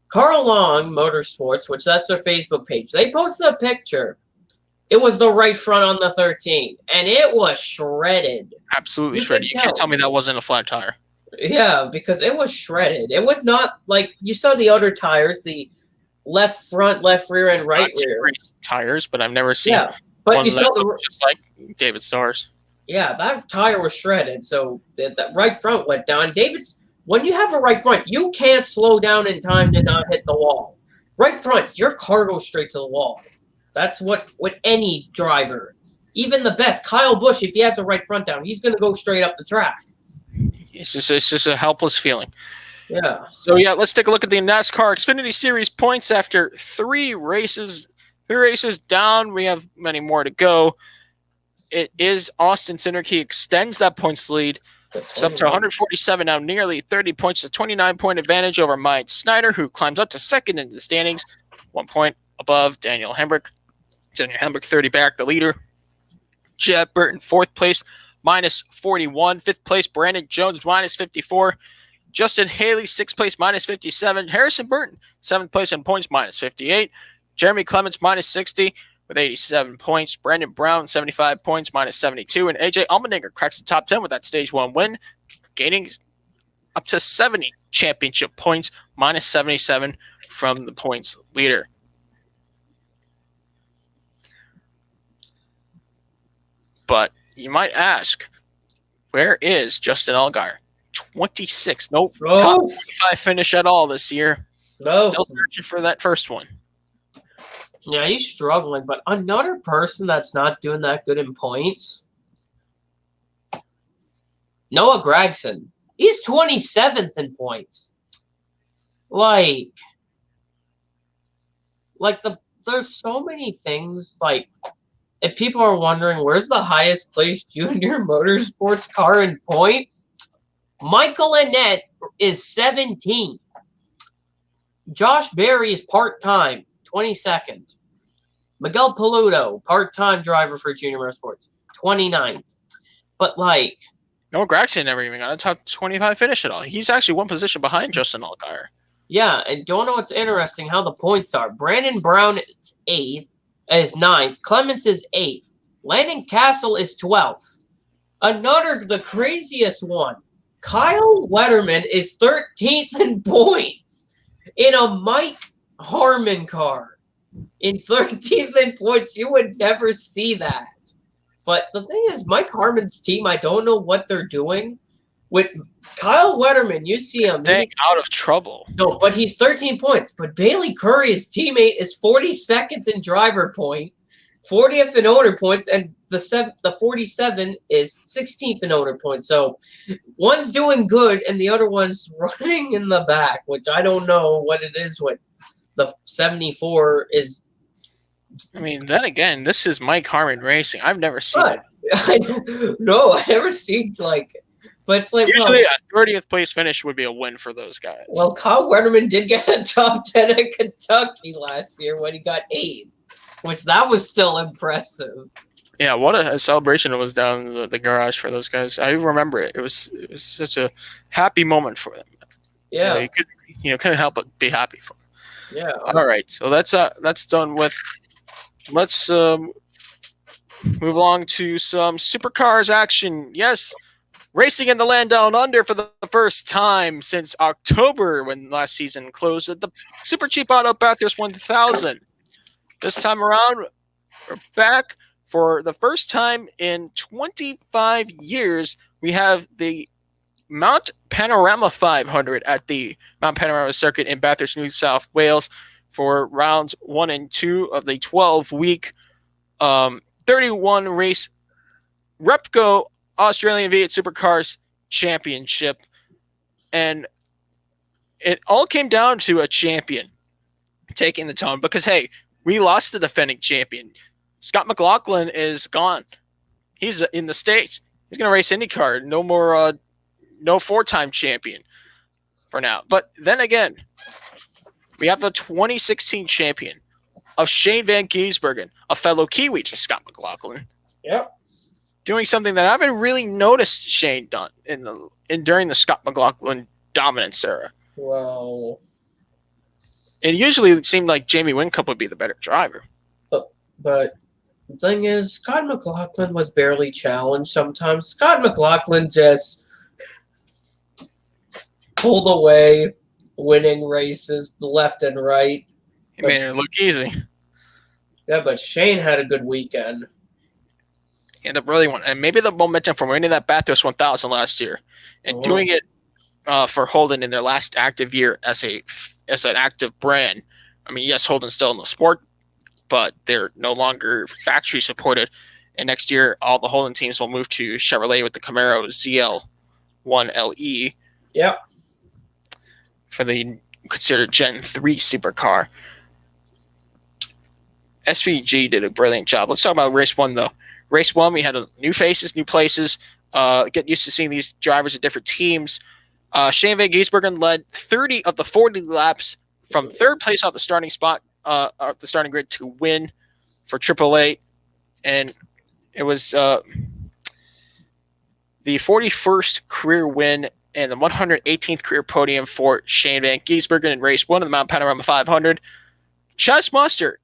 [SPEAKER 3] Carl Long Motorsports, which that's their Facebook page, they posted a picture. It was the right front on the 13, and it was shredded.
[SPEAKER 1] Absolutely shredded. You can't tell me that wasn't a flat tire.
[SPEAKER 3] Yeah, because it was shredded. It was not like you saw the other tires, the left front, left rear, and right rear
[SPEAKER 1] tires, but I've never seen.
[SPEAKER 3] Yeah, but you saw
[SPEAKER 1] just like David Starr's.
[SPEAKER 3] Yeah, that tire was shredded, so that right front went down. When you have a right front, you can't slow down in time to not hit the wall. Right front, your car goes straight to the wall. That's what with any driver, even the best. Kyle Busch, if he has a right front down, he's going to go straight up the track.
[SPEAKER 1] It's just a helpless feeling.
[SPEAKER 3] Yeah.
[SPEAKER 1] So, let's take a look at the NASCAR Xfinity Series points after 3 races. 3 races down. We have many more to go. It is Austin Cindric. He extends that points lead. It's up to 147 now, nearly 30 points, a 29-point advantage over Myatt Snider, who climbs up to second in the standings, 1 point above Daniel Hemrick. Daniel Hemrick 30 back, the leader. Jeff Burton, 4th place, minus 41. 5th place, Brandon Jones, minus 54. Justin Haley, 6th place, minus 57. Harrison Burton, 7th place in points, minus 58. Jeremy Clements, minus 60. with 87 points. Brandon Brown, 75 points, minus 72. And AJ Allmendinger cracks the top 10 with that Stage 1 win, gaining up to 70 championship points, minus 77 from the points leader. But you might ask, where is Justin Allgaier? 26. Nope. Top 25 finish at all this year.
[SPEAKER 3] No.
[SPEAKER 1] Still searching for that first one.
[SPEAKER 3] Yeah, he's struggling. But another person that's not doing that good in points, Noah Gragson. He's 27th in points. There's so many things. Like, if people are wondering, where's the highest placed junior motorsports car in points? Michael Annett is 17. Josh Berry is part-time, 22nd. Miguel Paludo, part-time driver for Junior Motorsports, 29th. But,
[SPEAKER 1] Noah Gragson never even got a top 25 finish at all. He's actually one position behind Justin Allgaier.
[SPEAKER 3] Yeah, and don't know what's interesting, how the points are. Brandon Brown is 9th. Clements is 8th. Landon Castle is 12th. The craziest one. Kyle Wetterman is 13th in points in a Mike Harmon car. In 13th in points, you would never see that. But the thing is, Mike Harmon's team, I don't know what they're doing. With Kyle Wetterman, you see him.
[SPEAKER 1] He's out of trouble.
[SPEAKER 3] No, but he's 13 points. But Bailey Curry, his teammate, is 42nd in driver point, 40th in owner points, and the 47 is 16th in owner points. So one's doing good, and the other one's running in the back, which I don't know what it is with the 74 is.
[SPEAKER 1] I mean, then again, this is Mike Harmon Racing. I've never seen it.
[SPEAKER 3] No, I never seen but it's like
[SPEAKER 1] usually a 30th place finish would be a win for those guys.
[SPEAKER 3] Well, Kyle Wetterman did get a top 10 at Kentucky last year when he got 8th, which that was still impressive.
[SPEAKER 1] Yeah, what a celebration it was down in the garage for those guys. I remember it. It was such a happy moment for them.
[SPEAKER 3] Yeah,
[SPEAKER 1] you couldn't help but be happy for them.
[SPEAKER 3] Yeah.
[SPEAKER 1] All right, so that's done with. Let's move along to some Supercars action. Yes, racing in the land down under for the first time since October when last season closed at the Super Cheap Auto Bathurst 1000. This time around, we're back for the first time in 25 years. We have the Mount Panorama 500 at the Mount Panorama circuit in Bathurst, New South Wales, for rounds 1 and 2 of the 12-week 31-race Repco Australian V8 Supercars Championship. And it all came down to a champion taking the tone because, hey, we lost the defending champion. Scott Mclaughlin is gone. He's in the States. He's going to race IndyCar. No more, no 4-time champion for now. But then again, we have the 2016 champion of Shane Van Gisbergen, a fellow Kiwi to Scott Mclaughlin.
[SPEAKER 3] Yep.
[SPEAKER 1] Doing something that I haven't really noticed Shane done during the Scott McLaughlin dominance era.
[SPEAKER 3] Well,
[SPEAKER 1] it usually seemed like Jamie Whincup would be the better driver.
[SPEAKER 3] But the thing is, Scott McLaughlin was barely challenged sometimes. Scott McLaughlin just pulled away, winning races left and right.
[SPEAKER 1] He made it look easy.
[SPEAKER 3] Yeah, but Shane had a good weekend.
[SPEAKER 1] He ended up really winning. And maybe the momentum from winning that Bathurst 1000 last year and doing it for Holden in their last active year as an active brand. I mean, yes, Holden's still in the sport, but they're no longer factory supported. And next year, all the Holden teams will move to Chevrolet with the Camaro ZL1LE.
[SPEAKER 3] Yep.
[SPEAKER 1] For the considered Gen 3 supercar. SVG did a brilliant job. Let's talk about race 1, though. Race 1, we had new faces, new places. Get used to seeing these drivers at different teams. Shane Van Gisbergen led 30 of the 40 laps from third place off the starting spot, off the starting grid to win for Triple Eight. And it was the 41st career win and the 118th career podium for Shane Van Gisbergen in race 1 of the Mount Panorama 500. Chas Mustard,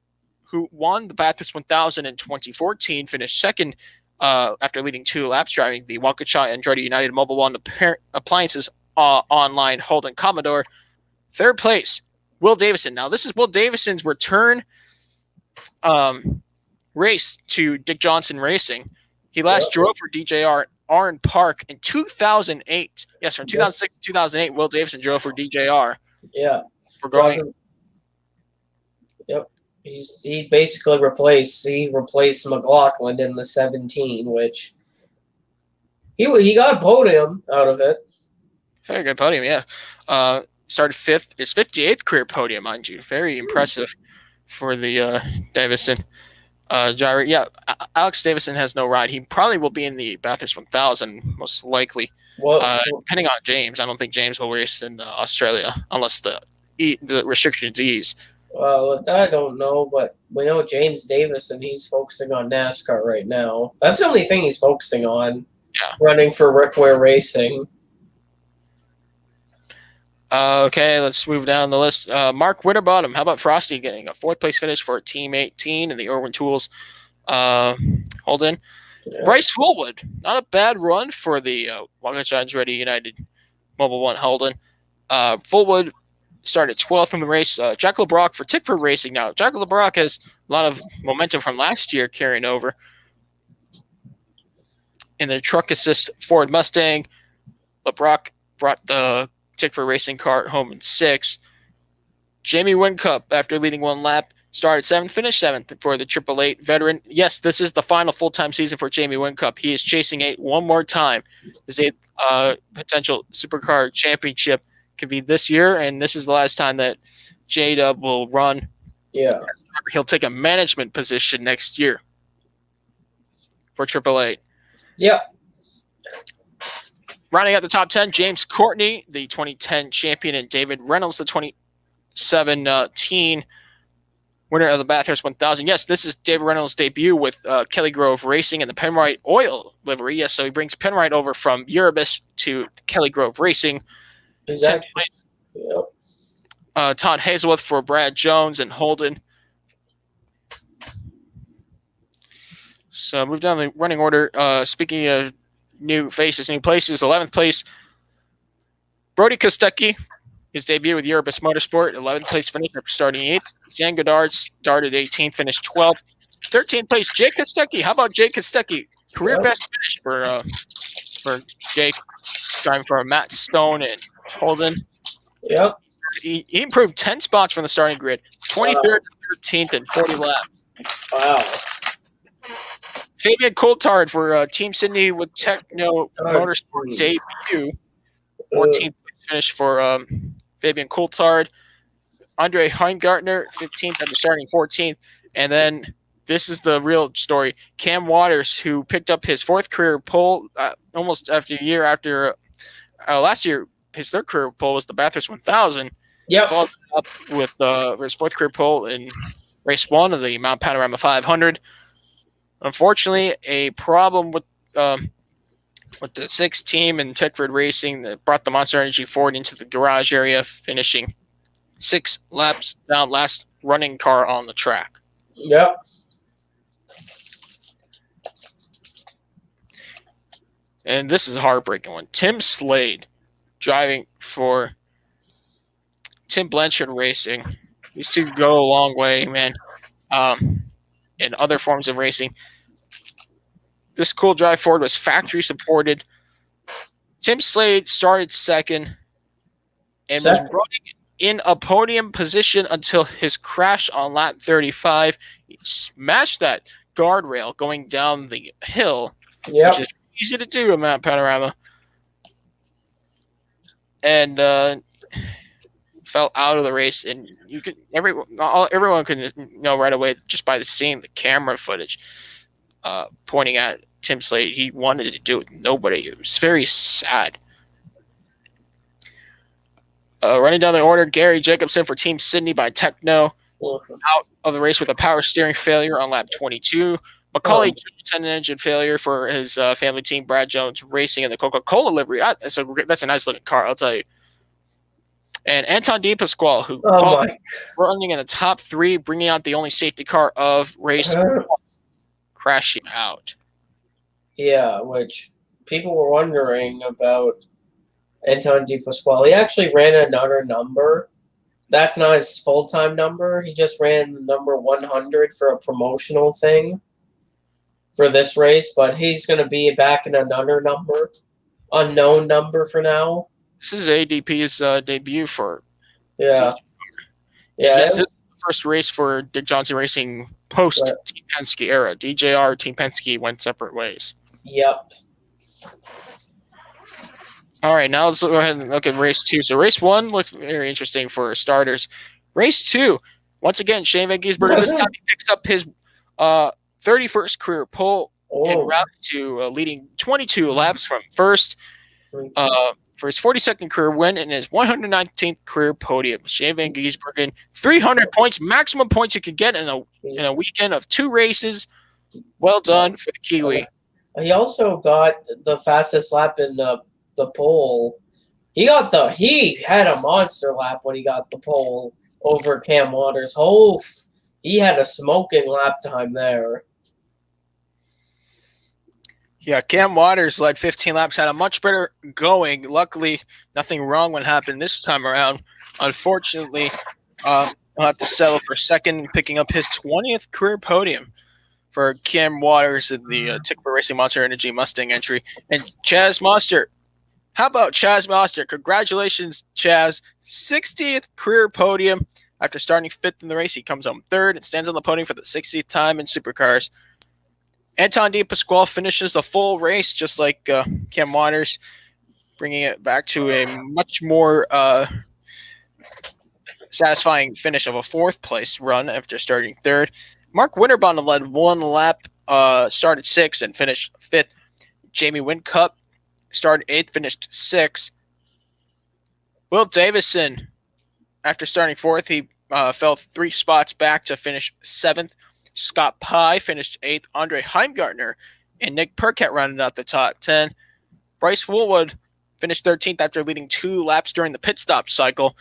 [SPEAKER 1] who won the Bathurst 1000 in 2014, finished second after leading 2 laps, driving the Waukesha Andretti United Mobile One Appliances Online Holden Commodore. Third place, Will Davison. Now, this is Will Davison's return race to Dick Johnson Racing. He last drove for DJR Arn Park in 2008. Yes, from 2006 to 2008, Will Davison drove for DJR.
[SPEAKER 3] Yeah.
[SPEAKER 1] For going.
[SPEAKER 3] Yep. He basically replaced McLaughlin in the 17, which he got a podium out of it.
[SPEAKER 1] Very good podium, yeah. Started 5th, his 58th career podium, mind you. Very impressive for the Davison. Alex Davison has no ride. He probably will be in the Bathurst 1000, most likely. Depending on James. I don't think James will race in Australia unless the restrictions ease.
[SPEAKER 3] Well, I don't know, but we know James Davison, he's focusing on NASCAR right now. That's the only thing he's focusing on.
[SPEAKER 1] Yeah.
[SPEAKER 3] Running for Rick Ware Racing.
[SPEAKER 1] Okay, let's move down the list. Mark Winterbottom, how about Frosty getting a 4th place finish for Team 18 in the Irwin Tools Holden? Yeah. Bryce Fullwood, not a bad run for the Waukesha Andretti United Mobile One Holden. Fullwood started 12th from the race. Jack LeBrock for Tickford Racing now. Jack LeBrock has a lot of momentum from last year carrying over. In the truck assist Ford Mustang, LeBrock brought the Tickford Racing car home in 6th. Jamie Whincup, after leading 1 lap, started 7th, finished 7th for the Triple Eight veteran. Yes, this is the final full-time season for Jamie Whincup. He is chasing 8 one more time. His 8th potential Supercar championship could be this year, and this is the last time that J-Dub will run.
[SPEAKER 3] Yeah.
[SPEAKER 1] He'll take a management position next year for Triple Eight.
[SPEAKER 3] Yeah.
[SPEAKER 1] Rounding out the top 10, James Courtney, the 2010 champion, and David Reynolds, the 2017 winner of the Bathurst 1000. Yes, this is David Reynolds' debut with Kelly Grove Racing and the Penrite Oil livery. Yes, so he brings Penrite over from Erebus to Kelly Grove Racing.
[SPEAKER 3] Exactly. Yep.
[SPEAKER 1] Todd Hazelwood for Brad Jones and Holden. So move down the running order. Speaking of new faces, new places, 11th place, Brodie Kostucki, his debut with Erebus Motorsport, 11th place finish after starting 8th. Jan Goddard started 18th, finished 12th. 13th place, Jake Kostucki. How about Jake Kostucki? Career best finish for Jake, driving for Matt Stone and Holden.
[SPEAKER 3] Yep.
[SPEAKER 1] He improved 10 spots from the starting grid, 23rd, 13th, and 40 laps.
[SPEAKER 3] Wow.
[SPEAKER 1] Fabian Coulthard for Team Sydney with Techno Motorsport debut. 14th finish for Fabian Coulthard. Andre Heingartner, 15th after starting 14th. And then this is the real story. Cam Waters, who picked up his 4th career pole almost after a year after last year, his 3rd career pole was the Bathurst 1000.
[SPEAKER 3] Yep.
[SPEAKER 1] Followed up with his 4th career pole in race 1 of the Mount Panorama 500. Unfortunately, a problem with the 6th team in Tickford Racing that brought the Monster Energy Ford into the garage area, finishing 6 laps down, last running car on the track.
[SPEAKER 3] Yep.
[SPEAKER 1] And this is a heartbreaking one. Tim Slade, driving for Tim Blanchard Racing. These two go a long way, man. In other forms of racing. This cool drive Ford was factory supported. Tim Slade started 2nd and was running in a podium position until his crash on lap 35. He smashed that guardrail going down the hill, which is easy to do in Mount Panorama, and fell out of the race. And you could everyone could know right away just by seeing the camera footage pointing at Tim Slade. He wanted to do it with nobody. It was very sad. Running down the order, Gary Jacobson for Team Sydney by Techno, out of the race with a power steering failure on lap 22. Macaulay Jones had an engine failure for his family team, Brad Jones Racing, in the Coca-Cola livery. That's a nice looking car, I'll tell you. And Anton De Pasquale, who running in the top 3, bringing out the only safety car of race, crashing out.
[SPEAKER 3] Yeah, which people were wondering about Anton De Pasquale. He actually ran another number. That's not his full-time number. He just ran number 100 for a promotional thing for this race, but he's going to be back in another number, unknown number for now.
[SPEAKER 1] This is ADP's debut for.
[SPEAKER 3] Yeah.
[SPEAKER 1] This is the first race for Dick Johnson Racing post Team Penske era. DJR, Team Penske went separate ways.
[SPEAKER 3] Yep.
[SPEAKER 1] All right, now let's go ahead and look at race 2. So race 1 looked very interesting for starters. Race 2, once again, Shane Van Gisbergen, this time he picks up his 31st career pole en route to leading 22 laps from first for his 42nd career win and his 119th career podium. Shane Van Gisbergen, 300 points, maximum points you could get in a weekend of 2 races. Well done for the Kiwi.
[SPEAKER 3] He also got the fastest lap in the pole. He had a monster lap when he got the pole over Cam Waters. He had a smoking lap time there.
[SPEAKER 1] Yeah, Cam Waters led 15 laps, had a much better going. Luckily, nothing wrong when happened this time around. Unfortunately, he'll have to settle for second, picking up his 20th career podium for Cam Waters in the Tickler Racing Monster Energy Mustang entry. And Chaz Mostert. How about Chaz Mostert? Congratulations, Chaz. 60th career podium. After starting 5th in the race, he comes home 3rd and stands on the podium for the 60th time in Supercars. Anton De Pasquale finishes the full race, just like Cam Waters, bringing it back to a much more satisfying finish of a 4th place run after starting 3rd. Mark Winterbottom led 1 lap, started 6th, and finished 5th. Jamie Whincup started 8th, finished 6th. Will Davison, after starting 4th, he fell 3 spots back to finish 7th. Scott Pye finished 8th. Andre Heimgartner and Nick Percat rounded out the top 10. Bryce Fullwood finished 13th after leading 2 laps during the pit stop cycle.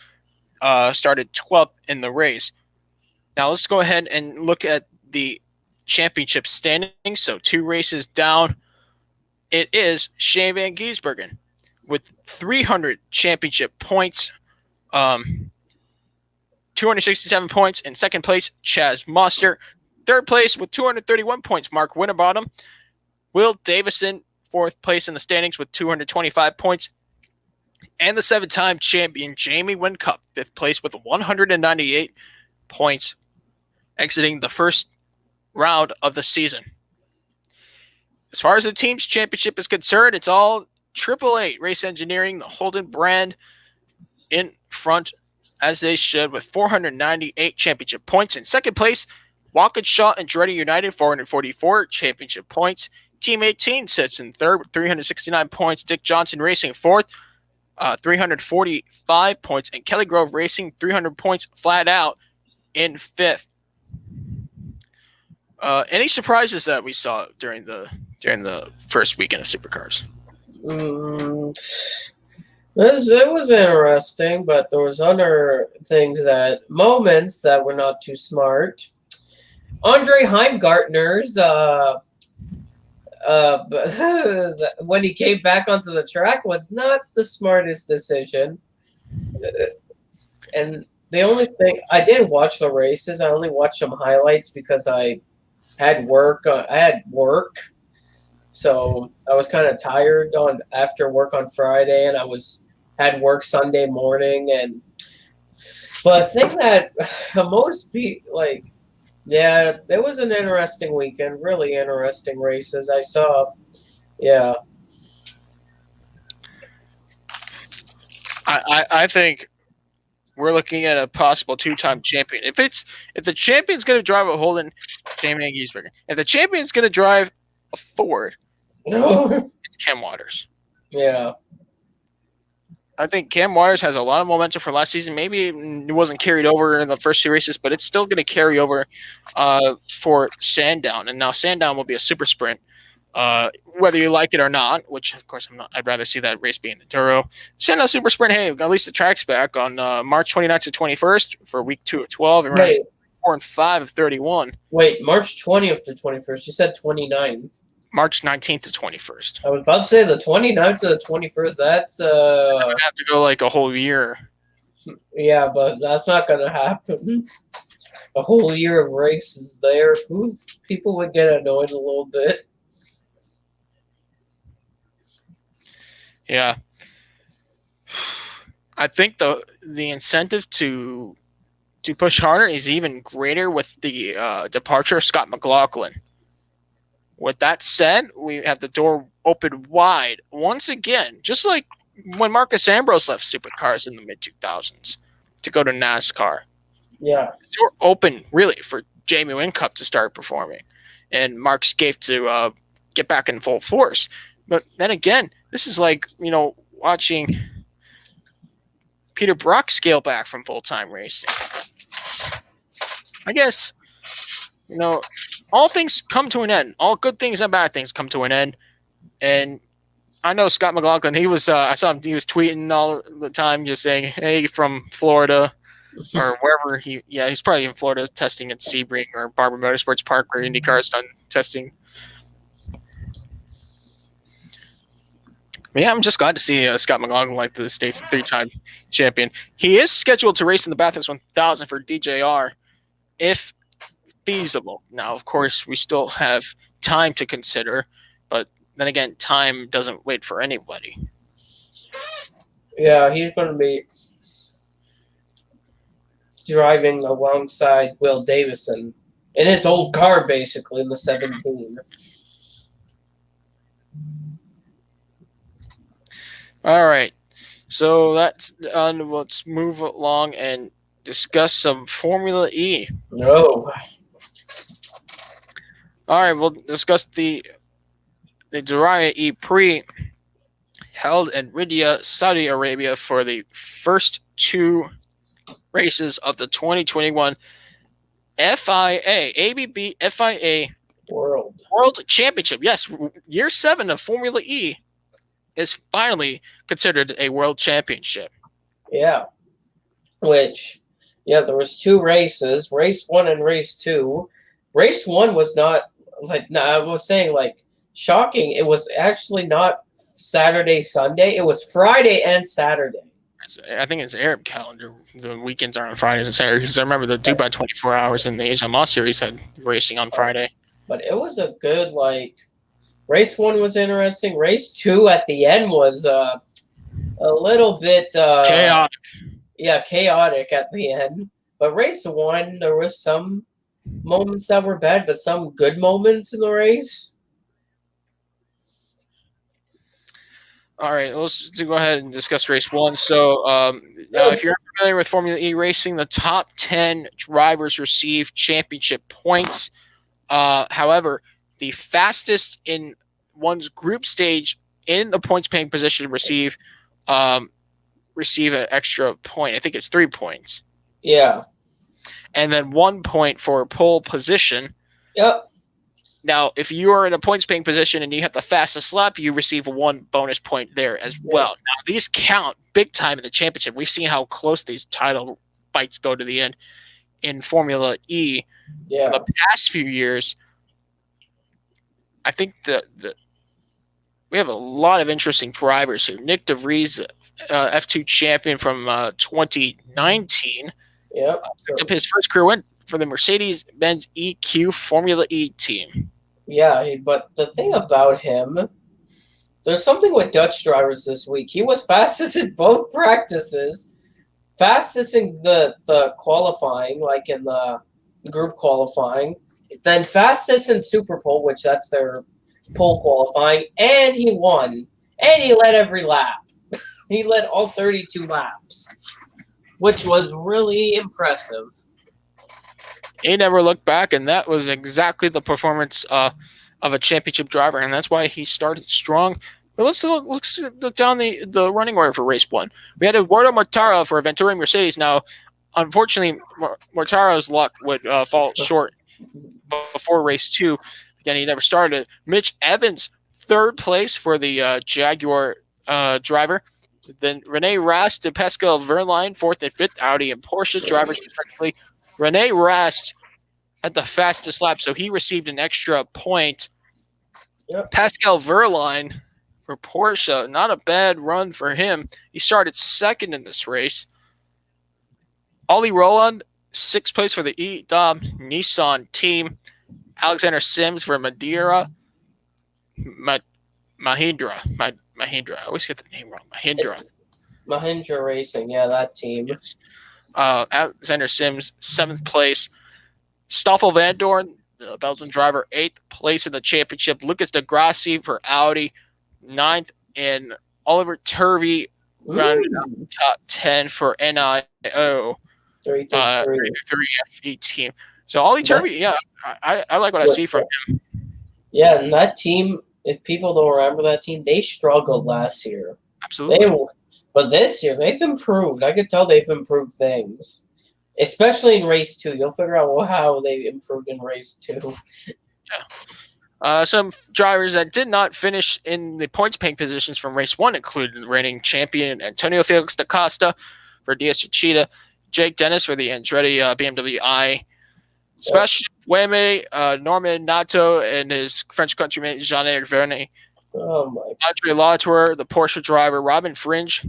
[SPEAKER 1] Started 12th in the race. Now let's go ahead and look at the championship standings. So 2 races down. It is Shane Van Gisbergen with 300 championship points. 267 points. In second place, Chaz Mostert. Third place with 231 points, Mark Winterbottom. Will Davison, 4th place in the standings with 225 points. And the 7-time champion, Jamie Whincup, 5th place with 198 points, exiting the first round of the season. As far as the team's championship is concerned, it's all Triple Eight Race Engineering, the Holden brand, in front, as they should, with 498 championship points. In second place, Waukesha and Andretti United, 444 championship points. Team 18 sits in 3rd with 369 points. Dick Johnson Racing, 4th, 345 points. And Kelly Grove Racing, 300 points flat out in 5th. Any surprises that we saw during the first weekend of Supercars?
[SPEAKER 3] It was interesting, but there was other moments that were not too smart. Andre Heimgartner's when he came back onto the track was not the smartest decision. And the only thing, I didn't watch the races. I only watched some highlights because I had work. So I was kind of tired after work on Friday, and I had work Sunday morning. But I think that most people, yeah, it was an interesting weekend. Really interesting races I saw. Yeah.
[SPEAKER 1] I think we're looking at a possible 2-time champion. If the champion's going to drive a Holden, Shane Van Gisbergen. If the champion's going to drive a Ford, it's Cam Waters.
[SPEAKER 3] Yeah.
[SPEAKER 1] I think Cam Waters has a lot of momentum from last season. Maybe it wasn't carried over in the first 2 races, but it's still going to carry over for Sandown. And now Sandown will be a super sprint Whether you like it or not, which of course I'm not. I'd rather see that race be an enduro. Send out Super Sprint. Hey, at least the track's back on March 29th to 21st for week 2 of 12 and rounds 4 and 5 of 31.
[SPEAKER 3] Wait, March 20th to 21st. You said 29th.
[SPEAKER 1] March 19th to 21st.
[SPEAKER 3] I was about to say the 29th to the 21st. That's
[SPEAKER 1] I would have to go like a whole year.
[SPEAKER 3] Yeah, but that's not gonna happen. A whole year of races there. People would get annoyed a little bit.
[SPEAKER 1] Yeah. I think the incentive to push harder is even greater with the departure of Scott Mclaughlin. With that said, we have the door open wide once again, just like when Marcus Ambrose left Supercars in the mid-2000s to go to NASCAR.
[SPEAKER 3] Yeah.
[SPEAKER 1] The door open, really, for Jamie Whincup to start performing and Mark Skaife to get back in full force. But then again, this is like, watching Peter Brock scale back from full-time racing. I guess, all things come to an end. All good things and bad things come to an end. And I know Scott McLaughlin, he was, I saw him, he was tweeting all the time just saying, hey, from Florida or wherever he's probably in Florida testing at Sebring or Barber Motorsports Park where IndyCar's done testing. But yeah, I'm just glad to see Scott McLaughlin like the State's 3-time champion. He is scheduled to race in the Bathurst 1000 for DJR if feasible. Now, of course, we still have time to consider, but then again, time doesn't wait for anybody.
[SPEAKER 3] Yeah, he's going to be driving alongside Will Davison in his old car, basically, in the 17.
[SPEAKER 1] All right, so that's done. Let's move along and discuss some Formula E.
[SPEAKER 3] No.
[SPEAKER 1] All right, we'll discuss the Diriyah E Prix held in Riyadh, Saudi Arabia for the first 2 races of the 2021 ABB FIA
[SPEAKER 3] World
[SPEAKER 1] Championship. Yes, year 7 of Formula E is finally considered a world championship.
[SPEAKER 3] Yeah. Which, there was 2 races, race 1 and race 2. Race 1 was not, I was saying, shocking. It was actually not Saturday, Sunday. It was Friday and Saturday.
[SPEAKER 1] I think it's Arab calendar. The weekends are on Fridays and Saturdays. Because I remember the Dubai 24 Hours in the Asia Moss Series had racing on Friday.
[SPEAKER 3] But it was a good, race 1 was interesting. Race 2 at the end was a little bit
[SPEAKER 1] chaotic.
[SPEAKER 3] Yeah, chaotic at the end. But race 1, there was some moments that were bad, but some good moments in the race.
[SPEAKER 1] All right, let's go ahead and discuss race 1. So, if you're familiar with Formula E racing, the top 10 drivers receive championship points. However, the fastest in one's group stage in the points-paying position receive an extra point. I think it's 3 points.
[SPEAKER 3] Yeah.
[SPEAKER 1] And then 1 point for pole position.
[SPEAKER 3] Yep.
[SPEAKER 1] Now, if you are in a points-paying position and you have the fastest lap, you receive 1 bonus point there as well. Now, these count big time in the championship. We've seen how close these title fights go to the end in Formula E.
[SPEAKER 3] Yeah.
[SPEAKER 1] For the past few years, I think we have a lot of interesting drivers here. Nick DeVries, F2 champion from 2019.
[SPEAKER 3] Yep.
[SPEAKER 1] Picked up his first career win for the Mercedes-Benz EQ Formula E team.
[SPEAKER 3] Yeah, but the thing about him, there's something with Dutch drivers this week. He was fastest in both practices, fastest in the qualifying, in the group qualifying, then fastest in Super Pole, which that's their pole qualifying, and he won. And he led every lap. He led all 32 laps, which was really impressive.
[SPEAKER 1] He never looked back, and that was exactly the performance of a championship driver, and that's why he started strong. But let's look down the running order for race 1. We had Eduardo Mortara for Venturi Mercedes. Now, unfortunately, Mortara's luck would fall short before race 2, Again, he never started. Mitch Evans, third place for the Jaguar driver. Then Rene Rast and Pascal Wehrlein, fourth and fifth, Audi and Porsche drivers respectively. Rene Rast had the fastest lap, so he received an extra point.
[SPEAKER 3] Yep.
[SPEAKER 1] Pascal Wehrlein for Porsche, not a bad run for him. He started second in this race. Ollie Rowland, sixth place for the E-Dom Nissan team. Alexander Sims for Mahindra. Mahindra. I always get the name wrong.
[SPEAKER 3] Mahindra Racing, yeah, that team.
[SPEAKER 1] Yes. Alexander Sims, seventh place. Stoffel Van Dorn, the Belgian driver, eighth place in the championship. Lucas de Grassi for Audi, ninth. And Oliver Turvey rounded out the top 10 for NIO. 3 FE team. So Ollie Turvey, yeah, I like what I see from him.
[SPEAKER 3] Yeah, and that team, if people don't remember that team, they struggled last year.
[SPEAKER 1] Absolutely.
[SPEAKER 3] But this year, they've improved. I could tell they've improved things. Especially in race 2. You'll figure out how they improved in race 2.
[SPEAKER 1] Yeah. Some drivers that did not finish in the points paying positions from race 1 included the reigning champion Antonio Felix da Costa for DS Chita, Jake Dennis for the Andretti BMW I, Sebastian Buemi, Norman Nato, and his French countryman Jean-Eric Vergne.
[SPEAKER 3] Oh my!
[SPEAKER 1] Andre Latour, the Porsche driver, Robin Fringe,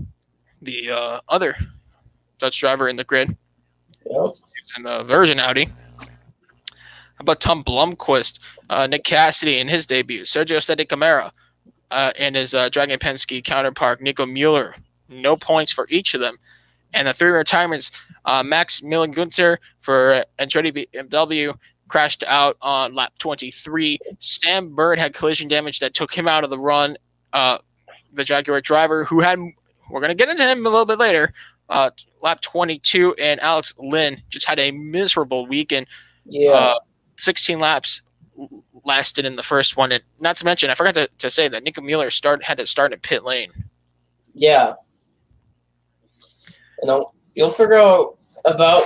[SPEAKER 1] the other Dutch driver in the grid, and the Virgin Audi. How about Tom Blomqvist, Nick Cassidy in his debut, Sergio Sete Camara, and his Dragon Penske counterpart Nico Mueller. No points for each of them. And the 3 retirements, Max Millen-Gunther for Andretti BMW crashed out on lap 23. Sam Bird had collision damage that took him out of the run. The Jaguar driver who had, we're going to get into him a little bit later, lap 22. And Alex Lynn just had a miserable weekend. 16 laps lasted in the first one. And not to mention, I forgot to say that Nico Mueller had to start in pit lane.
[SPEAKER 3] Yeah. You'll figure out about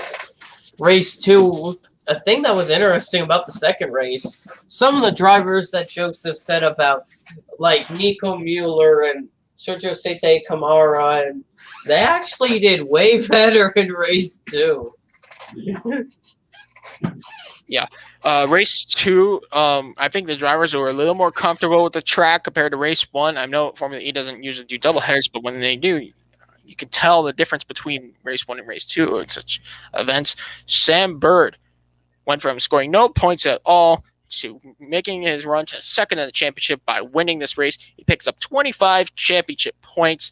[SPEAKER 3] race 2. A thing that was interesting about the second race, some of the drivers that Joseph said about, like Nico Mueller and Sergio Sete Camara, and they actually did way better in race 2.
[SPEAKER 1] Yeah. Race 2, I think the drivers were a little more comfortable with the track compared to race 1. I know Formula E doesn't usually do double headers, but when they do, you can tell the difference between race 1 and race 2 in such events. Sam Bird went from scoring no points at all to making his run to second in the championship by winning this race. He picks up 25 championship points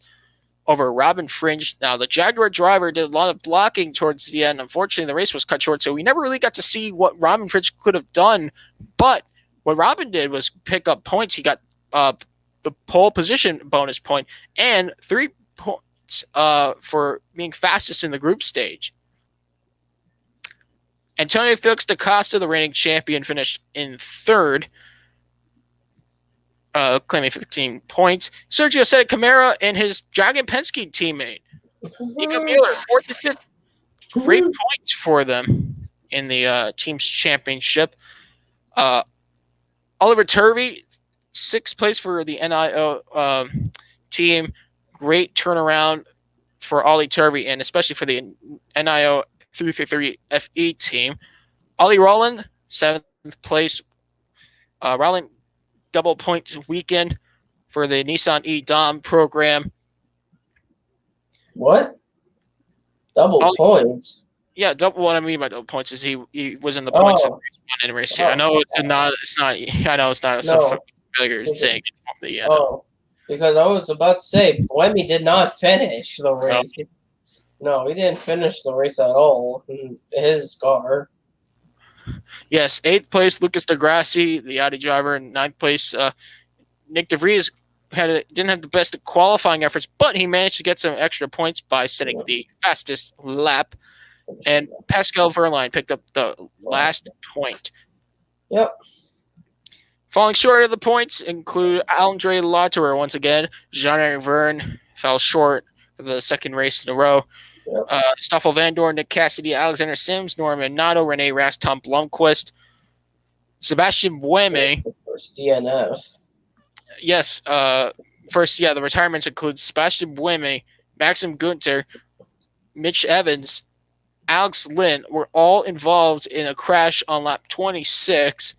[SPEAKER 1] over Robin Fringe. Now, the Jaguar driver did a lot of blocking towards the end. Unfortunately, the race was cut short, so we never really got to see what Robin Fringe could have done. But what Robin did was pick up points. He got the pole position bonus point and 3 points for being fastest in the group stage. Antonio Felix da Costa, the reigning champion, finished in third, claiming 15 points. Sergio Sete Camara and his Dragon Penske teammate, Nico Mueller, fourth and fifth. Great points for them in the team's championship. Oliver Turvey, sixth place for the NIO team. Great turnaround for Ollie Turvey, and especially for the NIO 333 FE team. Ollie Rowland, seventh place. Rowland double points weekend for the Nissan E-Dom program.
[SPEAKER 3] What? Double points?
[SPEAKER 1] Yeah, what I mean by double points is he was in the points in race 1 and race 2. I know it's not so familiar saying it.
[SPEAKER 3] Because I was about to say, Buemi did not finish the race. No, he didn't finish the race at all in his car.
[SPEAKER 1] Yes, 8th place, Lucas de Grassi, the Audi driver, and 9th place, Nick DeVries didn't have the best qualifying efforts, but he managed to get some extra points by setting the fastest lap. And Pascal Wehrlein picked up the last point.
[SPEAKER 3] Yep.
[SPEAKER 1] Falling short of the points include Andre Latour once again. Jean-Eric Verne fell short for the second race in a row. Yep. Stoffel Van Dorn, Nick Cassidy, Alexander Sims, Norman Nato, Rene Rast, Tom Blomqvist. Sebastian Buemi.
[SPEAKER 3] First DNF.
[SPEAKER 1] Yes. First, the retirements include Sebastian Buemi, Maxim Gunter, Mitch Evans, Alex Lynn were all involved in a crash on lap 26.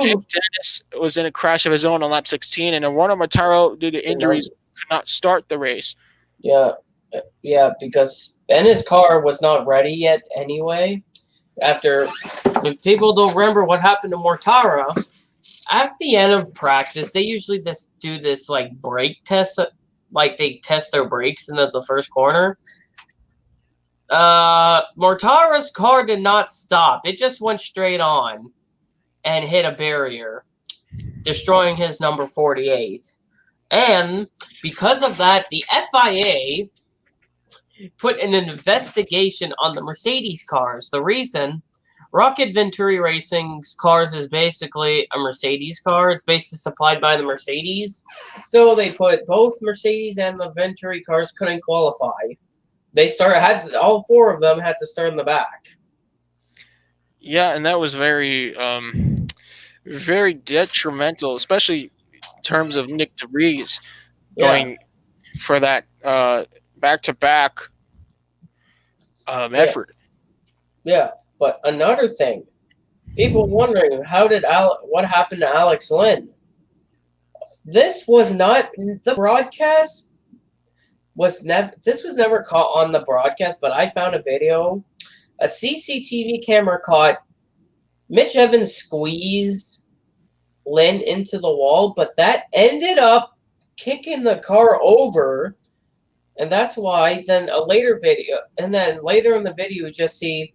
[SPEAKER 1] James Dennis was in a crash of his own on lap 16, and Eduardo Mataro, due to injuries, could not start the race.
[SPEAKER 3] Yeah, because his car was not ready yet anyway. If people don't remember what happened to Mortara, at the end of practice, they usually do this like brake test, like they test their brakes into the first corner. Mortara's car did not stop. It just went straight on and hit a barrier, destroying his number 48. And because of that, the FIA put an investigation on the Mercedes cars. The reason, Rocket Venturi Racing's cars is basically a Mercedes car. It's basically supplied by the Mercedes. So they put both Mercedes and the Venturi cars couldn't qualify. All four of them had to start in the back.
[SPEAKER 1] Yeah, and that was very, very detrimental, especially in terms of Nick DeVries going for that back-to-back effort.
[SPEAKER 3] Yeah, but another thing, people wondering what happened to Alex Lynn. This was not the broadcast. This was never caught on the broadcast, but I found a video. A CCTV camera caught Mitch Evans squeeze Lynn into the wall, but that ended up kicking the car over, and that's why then later in the video you just see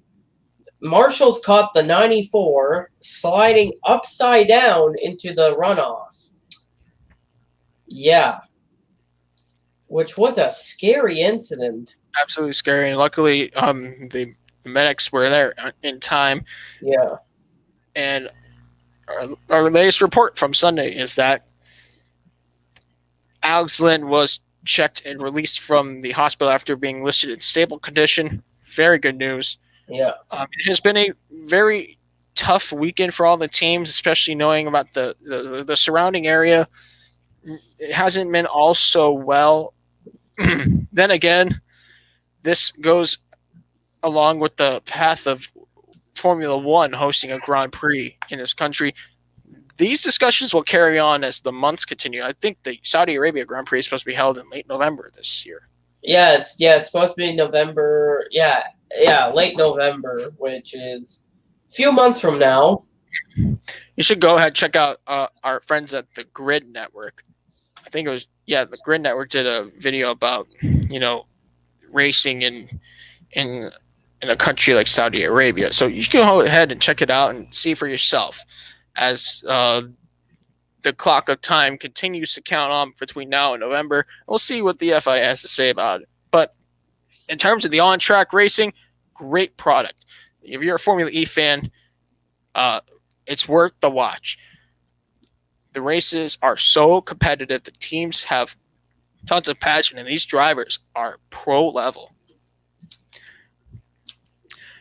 [SPEAKER 3] Marshall's caught the 94 sliding upside down into the runoff. Yeah. Which was a scary incident.
[SPEAKER 1] Absolutely scary. And luckily, the medics were there in time.
[SPEAKER 3] Yeah.
[SPEAKER 1] And our latest report from Sunday is that Alex Lynn was checked and released from the hospital after being listed in stable condition. Very good news.
[SPEAKER 3] Yeah.
[SPEAKER 1] It has been a very tough weekend for all the teams, especially knowing about the surrounding area. It hasn't been all so well. Then again, this goes along with the path of Formula One hosting a Grand Prix in this country. These discussions will carry on as the months continue. I think the Saudi Arabia Grand Prix is supposed to be held in late November this year.
[SPEAKER 3] Yeah, it's supposed to be November. Yeah, late November, which is a few months from now.
[SPEAKER 1] You should go ahead and check out our friends at the Grid Network. I think it was the Grid Network did a video about racing in a country like Saudi Arabia. So you can go ahead and check it out and see for yourself as the clock of time continues to count on between now and November. We'll see what the FIA has to say about it. But in terms of the on-track racing, great product. If you're a Formula E fan, it's worth the watch. The races are so competitive. The teams have tons of passion, and these drivers are pro level.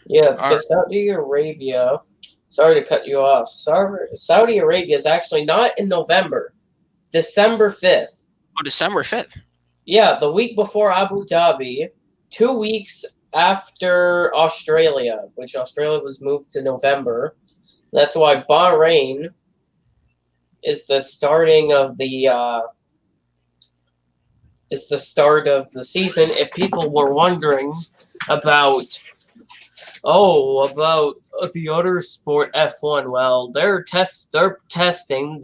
[SPEAKER 3] Yeah, because Saudi Arabia, sorry to cut you off. Saudi Arabia is actually not in November, December 5th.
[SPEAKER 1] Oh, December 5th.
[SPEAKER 3] Yeah, the week before Abu Dhabi, 2 weeks after Australia, which Australia was moved to November. That's why Bahrain is the starting of the start of the season. If people were wondering about the other sport, F1, well, they're testing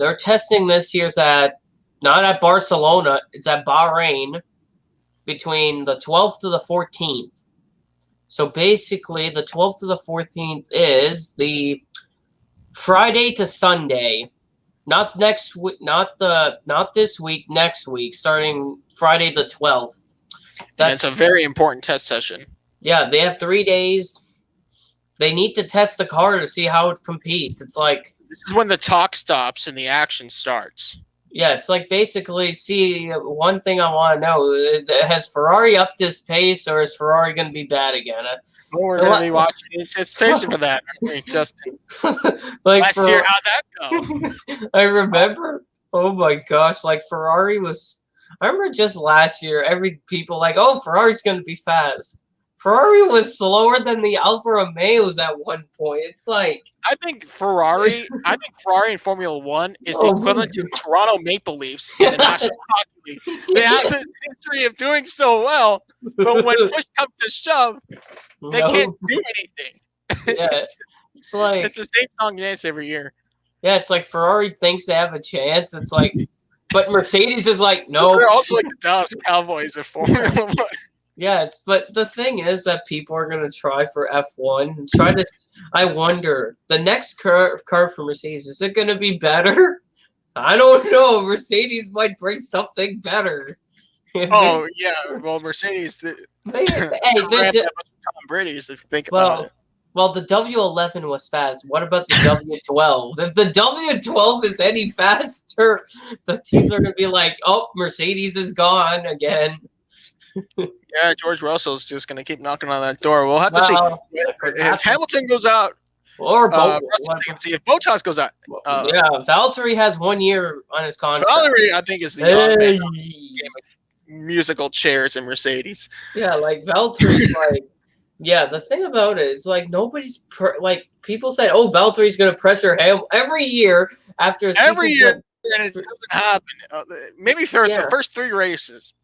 [SPEAKER 3] this year's not at Barcelona, it's at Bahrain between the 12th to the 14th. So basically the 12th to the 14th is the Friday to Sunday. Not next week, not this week, next week, starting Friday the 12th.
[SPEAKER 1] That's a very important test session.
[SPEAKER 3] Yeah, they have 3 days. They need to test the car to see how it competes. It's like
[SPEAKER 1] this is when the talk stops and the action starts.
[SPEAKER 3] Yeah, it's like basically, see, one thing I want to know, has Ferrari upped his pace or is Ferrari going to be bad again?
[SPEAKER 1] Well, we're going to be watching anticipation for that. Justin.
[SPEAKER 3] Like
[SPEAKER 1] last year, how'd that go?
[SPEAKER 3] I remember, oh my gosh, like Ferrari was, I remember just last year, people like, oh, Ferrari's going to be fast. Ferrari was slower than the Alfa Romeos at one point. It's like
[SPEAKER 1] I think Ferrari in Formula One is the equivalent to Toronto Maple Leafs in the National Hockey League. They have this history of doing so well, but when push comes to shove, they can't do anything.
[SPEAKER 3] Yeah, it's like
[SPEAKER 1] it's the same song and dance every year.
[SPEAKER 3] Yeah, it's like Ferrari thinks they have a chance. It's like, but Mercedes is like, no.
[SPEAKER 1] They're also like the Dallas Cowboys of Formula One.
[SPEAKER 3] Yeah, but the thing is that people are going to try for F1 and try to. I wonder, the next car for Mercedes, is it going to be better? I don't know. Mercedes might bring something better.
[SPEAKER 1] Oh yeah, well Mercedes. Tom Brady's if you think about it.
[SPEAKER 3] Well, the W11 was fast. What about the W12? If the W12 is any faster, the teams are going to be like, "Oh, Mercedes is gone again."
[SPEAKER 1] Yeah, George Russell's just going to keep knocking on that door. We'll have to see if Hamilton goes out,
[SPEAKER 3] or
[SPEAKER 1] see if Bottas goes out.
[SPEAKER 3] Yeah, Valtteri has 1 year on his contract.
[SPEAKER 1] Valtteri, I think, is the game of musical chairs in Mercedes.
[SPEAKER 3] Yeah, like Valtteri's like, yeah. The thing about it is like nobody's like people said, oh, Valtteri's going to pressure him every year after
[SPEAKER 1] every year, and it doesn't happen. Maybe for the first 3 races.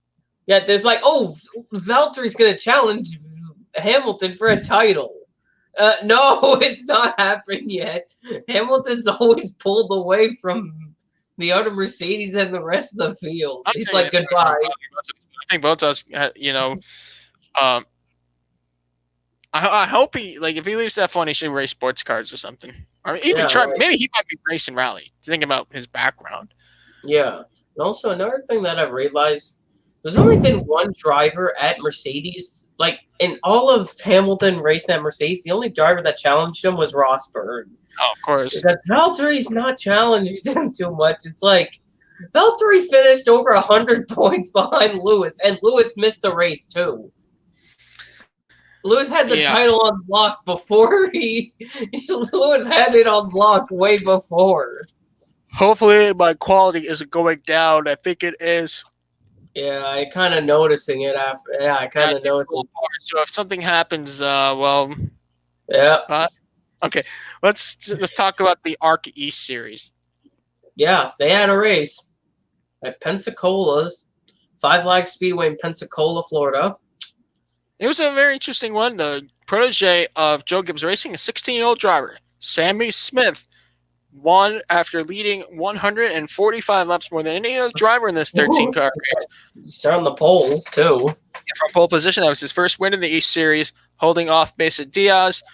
[SPEAKER 3] Yeah, there's like, oh, Valtteri's going to challenge Hamilton for a title. No, it's not happening yet. Hamilton's always pulled away from the other Mercedes and the rest of the field. He's like, goodbye.
[SPEAKER 1] I think Bottas, I hope if he leaves F1, he should race sports cars or something. Or even maybe he might be racing rally. Think about his background.
[SPEAKER 3] Yeah. And also, another thing that I've realized, there's only been one driver at Mercedes. Like, in all of Hamilton racing at Mercedes, the only driver that challenged him was Rosberg.
[SPEAKER 1] Oh, of course.
[SPEAKER 3] Because Valtteri's not challenged him too much. It's like, Valtteri finished over 100 points behind Lewis, and Lewis missed the race, too. Lewis had the title on lock before Lewis had it on lock way before.
[SPEAKER 1] Hopefully my quality isn't going down. I think it is.
[SPEAKER 3] Yeah, I kind of noticing it after. Yeah, I kind of noticed.
[SPEAKER 1] So if something happens,
[SPEAKER 3] yeah.
[SPEAKER 1] Okay, let's talk about the ARC East Series.
[SPEAKER 3] Yeah, they had a race at Pensacola's 5 Flag Speedway in Pensacola, Florida.
[SPEAKER 1] It was a very interesting one. The protege of Joe Gibbs Racing, a 16-year-old driver, Sammy Smith, won after leading 145 laps more than any other driver in this 13-car race.
[SPEAKER 3] He's on the pole, too.
[SPEAKER 1] From pole position, that was his first win in the East Series, holding off Mesa Diaz.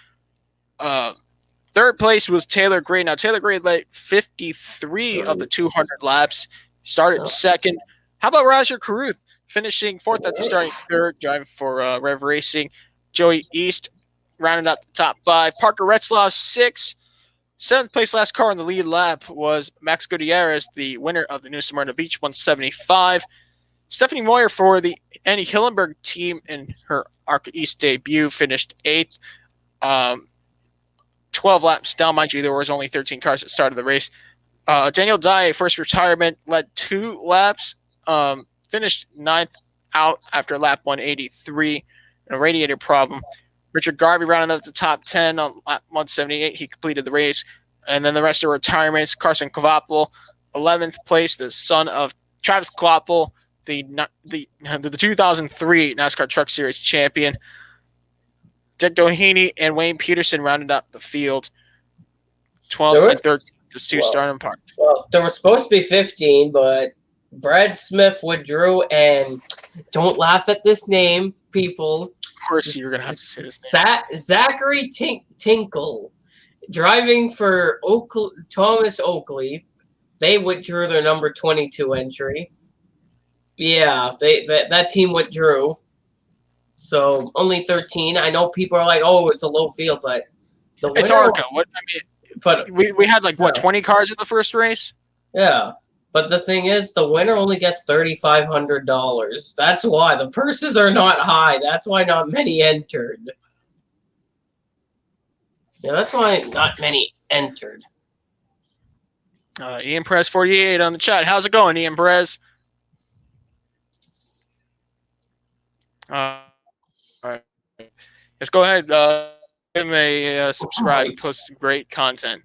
[SPEAKER 1] Third place was Taylor Gray. Now, Taylor Gray led 53 of the 200 laps. Started second. How about Roger Carruth, finishing fourth at the starting third, driving for Rev Racing. Joey East rounded out the top 5. Parker Retzlaff, 6. 7th place last car on the lead lap was Max Gutierrez, the winner of the New Smyrna Beach 175. Stephanie Moyer for the Annie Hillenberg team in her ARCA East debut finished 8th. 12 laps down, mind you, there was only 13 cars at the start of the race. Daniel Dye, first retirement, led 2 laps, finished 9th out after lap 183, a radiator problem. Richard Garvey rounded up the top 10 on lap 178. He completed the race. And then the rest of retirements, Carson Kvapil, 11th place, the son of Travis Kvapil, the 2003 NASCAR Truck Series champion. Dick Doheny and Wayne Peterson rounded up the field. 12th and 13th, just 2 starting parts.
[SPEAKER 3] Well, there were supposed to be 15, but Brad Smith withdrew, and don't laugh at this name, people.
[SPEAKER 1] Of course, you're going to have to say this name.
[SPEAKER 3] Zachary Tinkle, driving for Thomas Oakley. They withdrew their number 22 entry. Yeah, that team withdrew. So only 13. I know people are like, "Oh, it's a low field," but
[SPEAKER 1] it's ARCA. But we had 20 cars in the first race.
[SPEAKER 3] Yeah, But the thing is, the winner only gets $3,500. That's why the purses are not high. That's why not many entered. Yeah, that's why not many entered.
[SPEAKER 1] Ian Perez 48 on the chat. How's it going, Ian Perez? All right. Let's go ahead. Give him a subscribe and post some great content.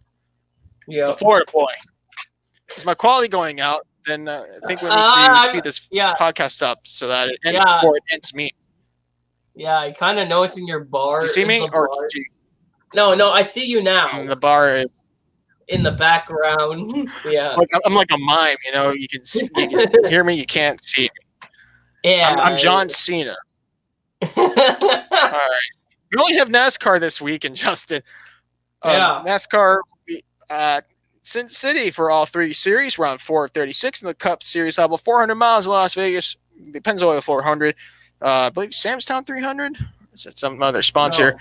[SPEAKER 3] Yeah.
[SPEAKER 1] It's a Florida boy. Is my quality going out? Then I think we need to speed this podcast up so that it ends before it ends me.
[SPEAKER 3] Yeah, I kind of noticed in your bar.
[SPEAKER 1] Do you see me? Or
[SPEAKER 3] No, I see you now.
[SPEAKER 1] The bar is
[SPEAKER 3] in the background. Yeah.
[SPEAKER 1] I'm like a mime, you know. You can hear me, you can't see me.
[SPEAKER 3] Yeah.
[SPEAKER 1] I'm John Cena. All right. We only have NASCAR this week, and Justin. NASCAR Sin City for all three series, round 4 of 36 in the Cup Series, about 400 miles in Las Vegas. The Pennzoil 400. I believe Samstown 300. Is it some other sponsor?
[SPEAKER 3] No.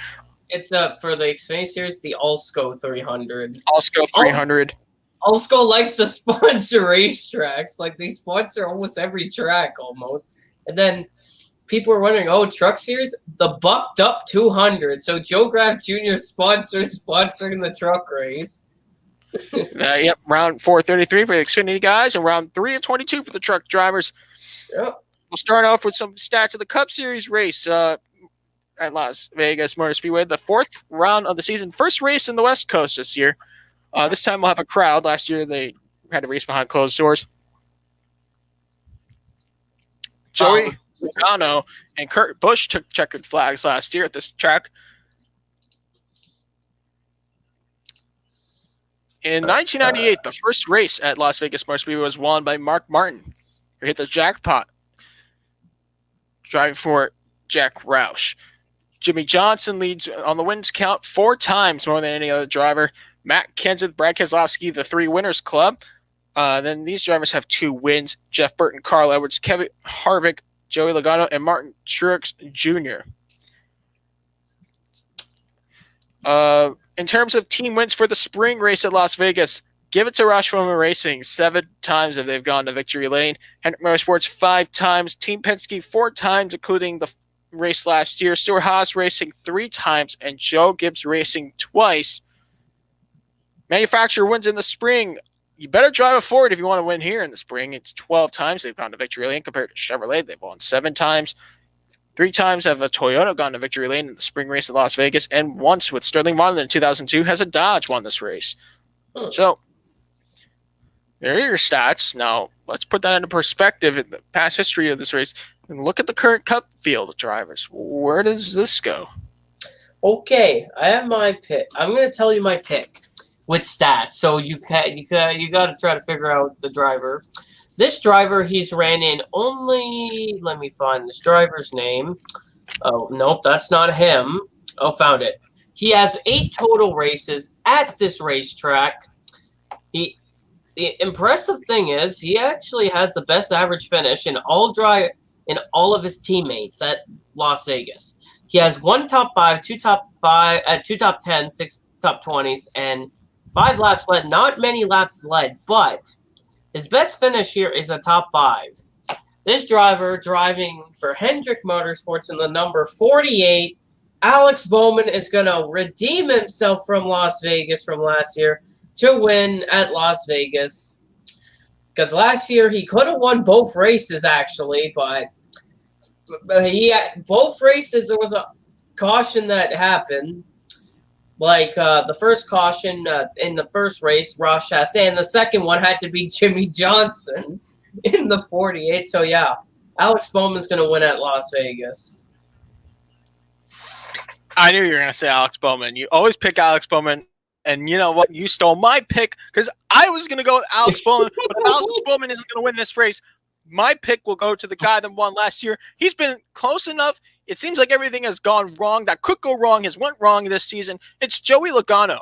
[SPEAKER 3] It's for the Xfinity Series, the Allsco 300.
[SPEAKER 1] Allsco 300.
[SPEAKER 3] Allsco likes to sponsor racetracks. Like, they sponsor almost every track almost. And then people are wondering, Truck Series? The Bucked Up 200. So Joe Graf Jr. sponsoring the truck race.
[SPEAKER 1] Yep, round 433 for the Xfinity guys, and round 3 of 22 for the truck drivers.
[SPEAKER 3] Yep.
[SPEAKER 1] We'll start off with some stats of the Cup Series race at Las Vegas Motor Speedway, the 4th round of the season, first race in the West Coast this year. This time we'll have a crowd. Last year they had a race behind closed doors. Joey Logano and Kurt Busch took checkered flags last year at this track. In 1998, the first race at Las Vegas Motor Speedway was won by Mark Martin, who hit the jackpot driving for Jack Roush. Jimmy Johnson leads on the wins count 4 times more than any other driver. Matt Kenseth, Brad Keselowski, the 3 winners club. Then these drivers have 2 wins. Jeff Burton, Carl Edwards, Kevin Harvick, Joey Logano, and Martin Truex Jr. In terms of team wins for the spring race at Las Vegas, give it to Roush Bowman Racing. 7 times if they've gone to victory lane. Hendrick Motorsports 5 times. Team Penske 4 times, including the race last year. Stuart Haas Racing 3 times, and Joe Gibbs Racing twice. Manufacturer wins in the spring. You better drive a Ford if you want to win here in the spring. It's 12 times they've gone to victory lane compared to Chevrolet. They've won 7 times. 3 times have a Toyota gone to victory lane in the spring race at Las Vegas, and once with Sterling Marlin in 2002 has a Dodge won this race. So there are your stats. Now let's put that into perspective in the past history of this race and look at the current Cup field of drivers. Where does this go?
[SPEAKER 3] Okay, I have my pick. I'm going to tell you my pick with stats. So you got to try to figure out the driver. This driver, he's ran in only, let me find this driver's name. Oh, nope, that's not him. Oh, found it. He has 8 total races at this racetrack. The impressive thing is he actually has the best average finish in all of his teammates at Las Vegas. He has 1 top 5, 2 top 10, 6 top 20s, and 5 laps led. Not many laps led, but his best finish here is a top 5. This driver driving for Hendrick Motorsports in the number 48, Alex Bowman, is going to redeem himself from Las Vegas from last year to win at Las Vegas. Because last year he could have won both races, actually, but both races there was a caution that happened. Like the first caution in the first race, Ross Chastain, and the second one had to be Jimmy Johnson in the 48. So, yeah, Alex Bowman's going to win at Las Vegas.
[SPEAKER 1] I knew you were going to say Alex Bowman. You always pick Alex Bowman, and you know what? You stole my pick because I was going to go with Alex Bowman, but if Alex Bowman isn't going to win this race, my pick will go to the guy that won last year. He's been close enough. It seems like everything has gone wrong. That could go wrong has went wrong this season. It's Joey Logano.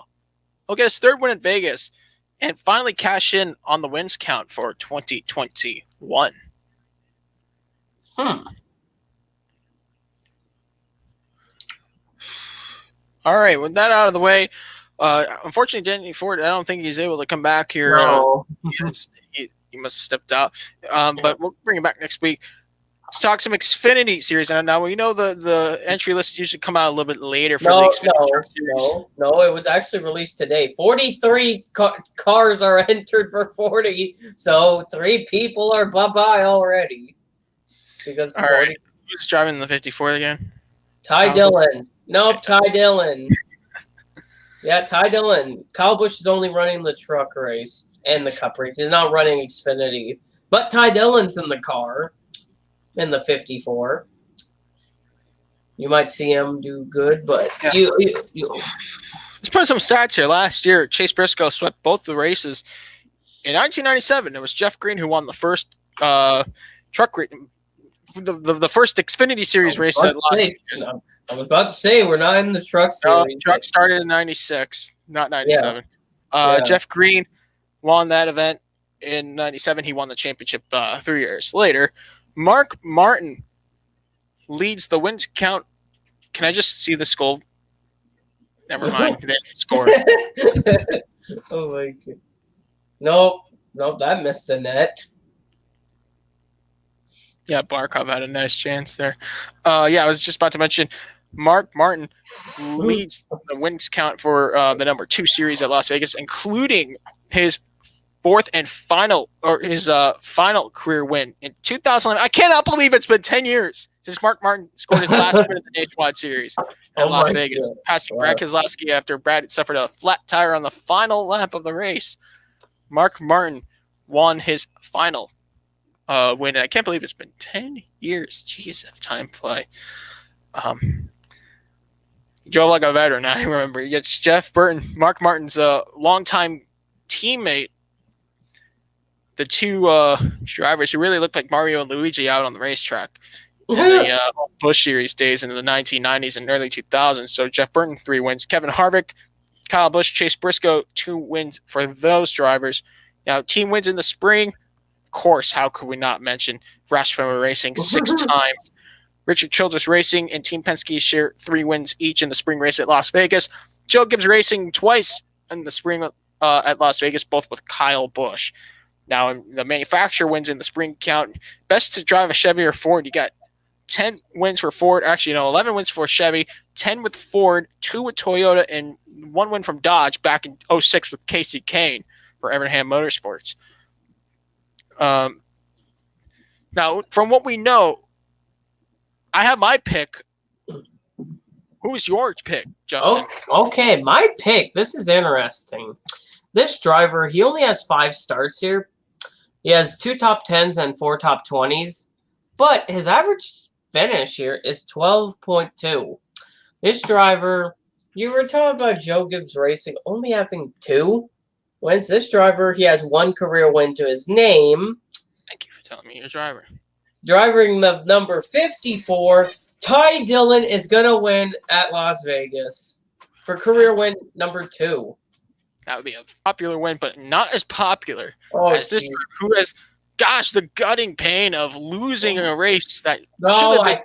[SPEAKER 1] He'll get his 3rd win at Vegas and finally cash in on the wins count for 2021. All right, with that out of the way, unfortunately, Danny Ford, I don't think he's able to come back here.
[SPEAKER 3] No.
[SPEAKER 1] He must have stepped out. But we'll bring him back next week. Let's talk some Xfinity Series. And now we know the entry lists usually come out a little bit later for the Xfinity Series.
[SPEAKER 3] No, it was actually released today. 43 cars are entered for 40, so 3 people are bye-bye already. Because
[SPEAKER 1] all right, who's driving the 54 again?
[SPEAKER 3] Ty Dillon. Nope, Ty Dillon. Yeah, Ty Dillon. Kyle Busch is only running the truck race and the cup race. He's not running Xfinity. But Ty Dillon's in the car. In the 54. You might see him do good, but you
[SPEAKER 1] let's put some stats here. Last year, Chase Briscoe swept both the races. In 1997, it was Jeff Green who won the first truck race, the first Xfinity Series race at Las Vegas.
[SPEAKER 3] I was about to say we're not in the truck series.
[SPEAKER 1] Truck started in 96, not 97. Jeff Green won that event in 97. He won the championship 3 years later. Mark Martin leads the wins count. Can I just see the score? Never mind. There's the score.
[SPEAKER 3] Oh my god. Nope, that missed the net.
[SPEAKER 1] Yeah, Barkov had a nice chance there. I was just about to mention Mark Martin leads the wins count for the number 2 series at Las Vegas, including his fourth and final, or his final career win in 2011. I cannot believe it's been 10 years since Mark Martin scored his last win in the Nationwide Series at Las Vegas, passing Brad Keselowski after Brad had suffered a flat tire on the final lap of the race. Mark Martin won his final win. I can't believe it's been 10 years. Jeez, if time fly. He drove like a veteran. I remember. It's Jeff Burton, Mark Martin's longtime teammate. The 2 drivers who really looked like Mario and Luigi out on the racetrack in the Busch Series days into the 1990s and early 2000s. So Jeff Burton, 3 wins. Kevin Harvick, Kyle Busch, Chase Briscoe, 2 wins for those drivers. Now, team wins in the spring. Of course, how could we not mention Roush Fenway Racing 6 times. Richard Childress Racing and Team Penske share 3 wins each in the spring race at Las Vegas. Joe Gibbs Racing twice in the spring at Las Vegas, both with Kyle Busch. Now, the manufacturer wins in the spring count. Best to drive a Chevy or Ford. You got 10 wins for Ford. Actually, 11 wins for Chevy, 10 with Ford, 2 with Toyota, and 1 win from Dodge back in 06 with Casey Kane for Evernham Motorsports. Now, from what we know, I have my pick. Who's your pick, Justin?
[SPEAKER 3] Oh, okay, my pick. This is interesting. This driver, he only has 5 starts here. He has 2 top 10s and 4 top 20s, but his average finish here is 12.2. This driver, you were talking about Joe Gibbs Racing only having 2 wins. This driver, he has 1 career win to his name.
[SPEAKER 1] Thank you for telling me your driver.
[SPEAKER 3] Driving the number 54, Ty Dillon is going to win at Las Vegas for career win number 2.
[SPEAKER 1] That would be a popular win, but not as popular as this driver who has, the gutting pain of losing a race that should have been.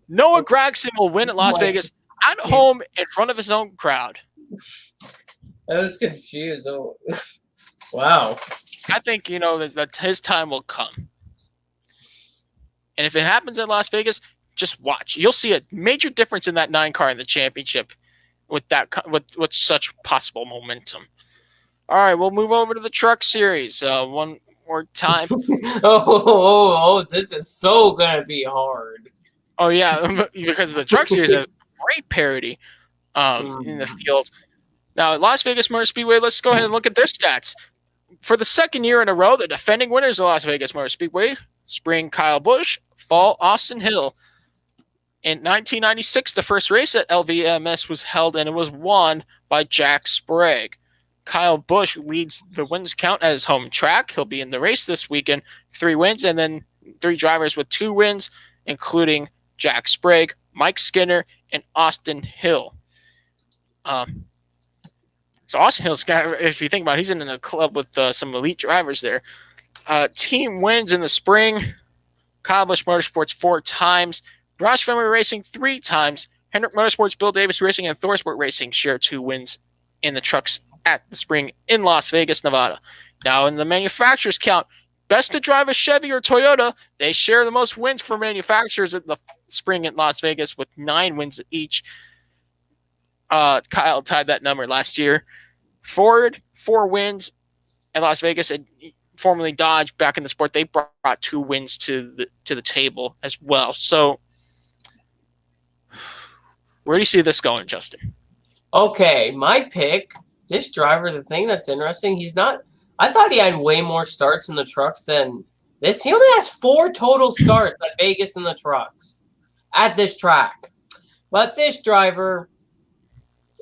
[SPEAKER 1] Noah Gragson will win at Las Vegas at home in front of his own crowd.
[SPEAKER 3] I was confused. Oh, wow.
[SPEAKER 1] I think, that his time will come. And if it happens at Las Vegas, just watch. You'll see a major difference in that 9 car in the championship with such possible momentum. All right, we'll move over to the Truck Series one more time.
[SPEAKER 3] This is so going to be hard.
[SPEAKER 1] Oh, yeah, because the Truck Series has great parity in the field. Now, at Las Vegas Motor Speedway, let's go ahead and look at their stats. For the second year in a row, the defending winners of Las Vegas Motor Speedway, spring Kyle Busch, fall Austin Hill. In 1996, the first race at LVMS was held, and it was won by Jack Sprague. Kyle Busch leads the wins count at his home track. He'll be in the race this weekend, 3 wins, and then 3 drivers with 2 wins, including Jack Sprague, Mike Skinner, and Austin Hill. So Austin Hill's got, if you think about it, he's in a club with some elite drivers there. Team wins in the spring. Kyle Busch Motorsports 4 times. Roush Fenway Racing 3 times. Hendrick Motorsports, Bill Davis Racing, and Thorsport Racing share 2 wins in the trucks at the spring in Las Vegas, Nevada. Now, in the manufacturers count, best to drive a Chevy or Toyota. They share the most wins for manufacturers at the spring at Las Vegas with 9 wins each. Kyle tied that number last year. Ford, 4 wins at Las Vegas, and formerly Dodge back in the sport. They brought 2 wins to the table as well. So where do you see this going, Justin?
[SPEAKER 3] Okay, my pick, this driver, the thing that's interesting, I thought he had way more starts in the trucks than this. He only has 4 total starts at Vegas in the trucks at this track. But this driver,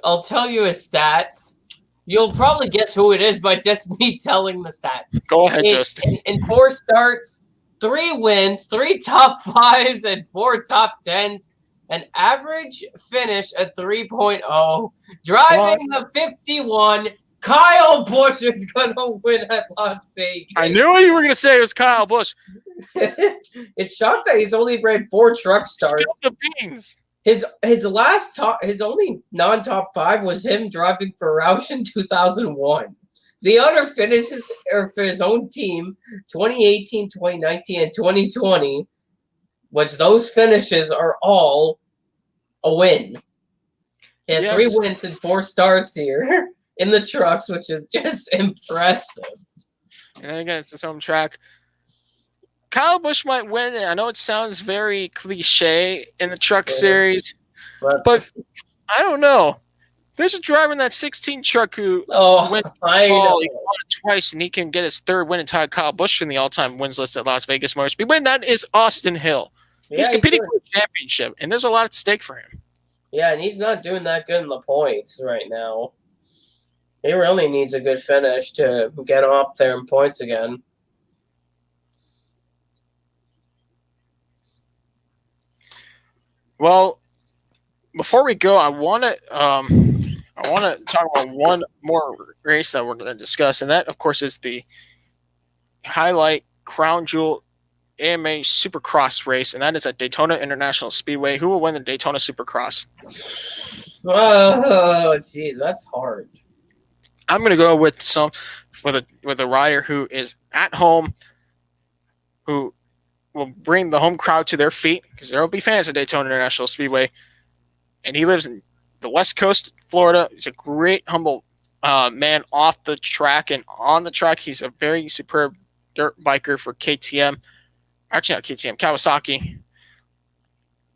[SPEAKER 3] I'll tell you his stats. You'll probably guess who it is by just me telling the stat.
[SPEAKER 1] Go ahead, Justin.
[SPEAKER 3] In 4 starts, 3 wins, 3 top 5s, and 4 top 10s. An average finish at 3.0. Driving the 51. Kyle Busch is going to win at Las Vegas.
[SPEAKER 1] I knew you were going to say it was Kyle Busch.
[SPEAKER 3] It's shocked that he's only ran 4 truck starts.
[SPEAKER 1] The beans.
[SPEAKER 3] His only non-top 5 was him driving for Roush in 2001. The other finishes are for his own team, 2018, 2019, and 2020, which those finishes are all a win. He has 3 wins and 4 starts here in the trucks, which is just impressive.
[SPEAKER 1] And then again, it's his home track. Kyle Busch might win. I know it sounds very cliche in the truck series, but I don't know. There's a driver in that 16 truck who went
[SPEAKER 3] I know.
[SPEAKER 1] He won it twice, and he can get his 3rd win and tie Kyle Busch in the all-time wins list at Las Vegas Motor Speedway. And that is Austin Hill. He's competing for a championship, and there's a lot at stake for him.
[SPEAKER 3] Yeah, and he's not doing that good in the points right now. He really needs a good finish to get him up there in points again.
[SPEAKER 1] Well, before we go, I want to talk about one more race that we're going to discuss, and that, of course, is the highlight crown jewel AMA Supercross race, and that is at Daytona International Speedway. Who will win the Daytona Supercross?
[SPEAKER 3] Oh, geez, that's hard.
[SPEAKER 1] I'm going to go with a rider who is at home, who will bring the home crowd to their feet, because there will be fans at Daytona International Speedway, and he lives in the West Coast, Florida. He's a great, humble man off the track, and on the track, he's a very superb dirt biker for KTM. Actually, not KTM, Kawasaki.